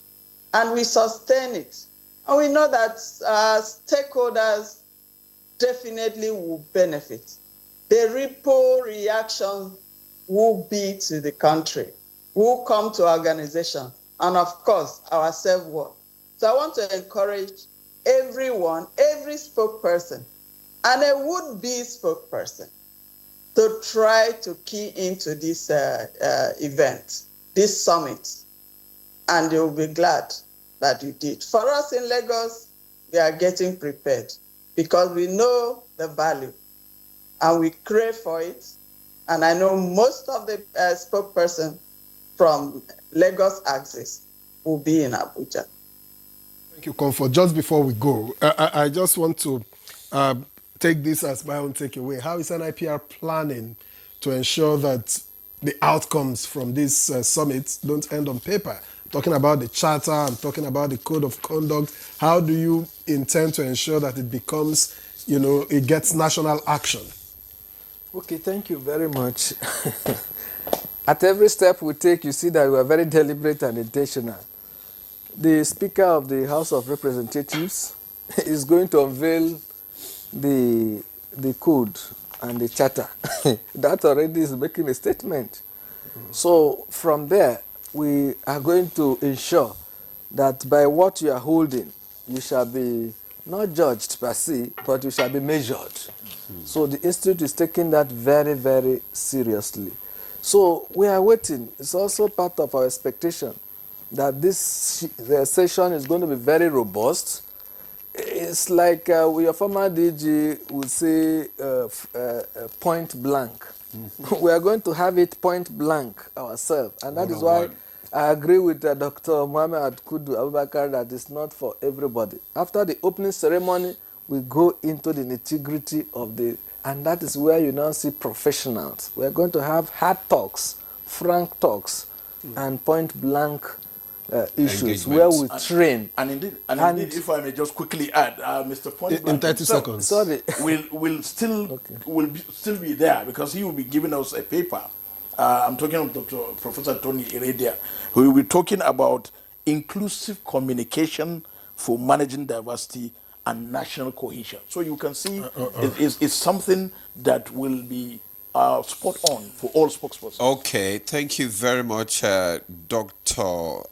and we sustain it. And we know that stakeholders definitely will benefit. The ripple reaction will be to the country, will come to organizations, and of course, our self-worth. So I want to encourage everyone, every spokesperson, and a would-be spokesperson to try to key into this event, this summit, and you'll be glad that you did. For us in Lagos, we are getting prepared because we know the value and we crave for it. And I know most of the spokesperson from Lagos Axis will be in Abuja. Thank you, Comfort. Just before we go, I just want to take this as my own takeaway. How is NIPR planning to ensure that the outcomes from these summits don't end on paper? Talking about the charter, I'm talking about the code of conduct. How do you intend to ensure that it becomes, it gets national action? Okay, thank you very much. At every step we take, you see that we are very deliberate and intentional. The Speaker of the House of Representatives is going to unveil the code and the charter. That already is making a statement. So from there, we are going to ensure that by what you are holding, you shall be not judged per se, but you shall be measured. So the Institute is taking that very, very seriously. So we are waiting. It's also part of our expectation that this session is going to be very robust. It's like your former DG would say point blank. We are going to have it point blank ourselves. And that is why I agree with Dr. Mohamed Kudu Abubakar that it's not for everybody. After the opening ceremony, we go into the nitty-gritty of and that is where you now see professionals. We are going to have hard talks, frank talks, and point blank issues where we train. And indeed, if I may just quickly add, Mr. Point in 30 seconds. Sorry. will still be there because he will be giving us a paper. I'm talking of Professor Tony Iridia, who will be talking about inclusive communication for managing diversity and national cohesion. So you can see it's something that will be spot on for all spokespersons. Okay, thank you very much, Dr.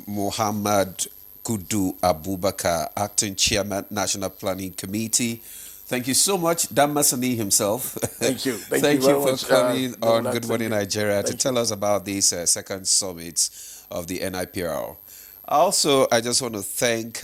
Mohamed Kudu Abubakar, Acting Chairman, National Planning Committee. Thank you so much, Dan Masani himself. Thank you. Thank you for coming on Good Morning Thank Nigeria to tell us about these second summits of the NIPR. Also, I just want to thank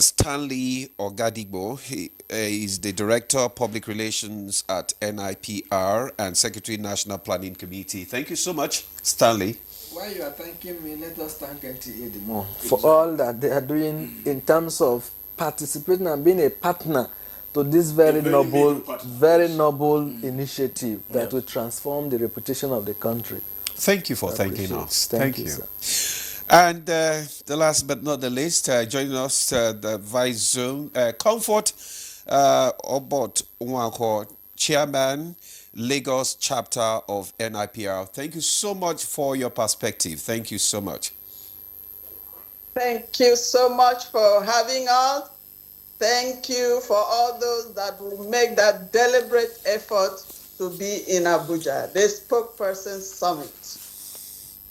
Stanley Ogadigbo. He is the Director of Public Relations at NIPR and Secretary National Planning Committee. Thank you so much, Stanley. While you are thanking me, let us thank NTA the more for all that they are doing in terms of participating and being a partner to this very noble initiative that will transform the reputation of the country. Thank you for thanking us. Thank you. Sir. And the last but not the least, joining us the Vice Zoom, Comfort Obot Nwanko, Chairman, Lagos Chapter of NIPR. Thank you so much for your perspective. Thank you so much. Thank you so much for having us. Thank you for all those that will make that deliberate effort to be in Abuja, the Spokesperson Summit.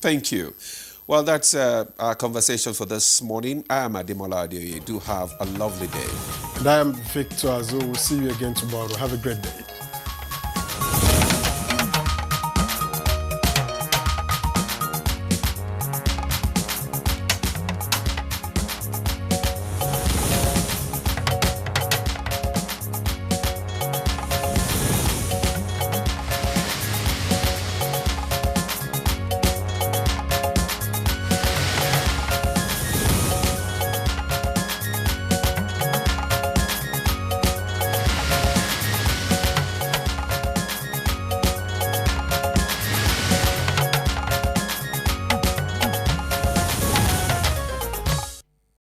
Thank you. Well, that's our conversation for this morning. I am Ademola Adeoye. Do have a lovely day. And I am Victor Azu. We'll see you again tomorrow. Have a great day.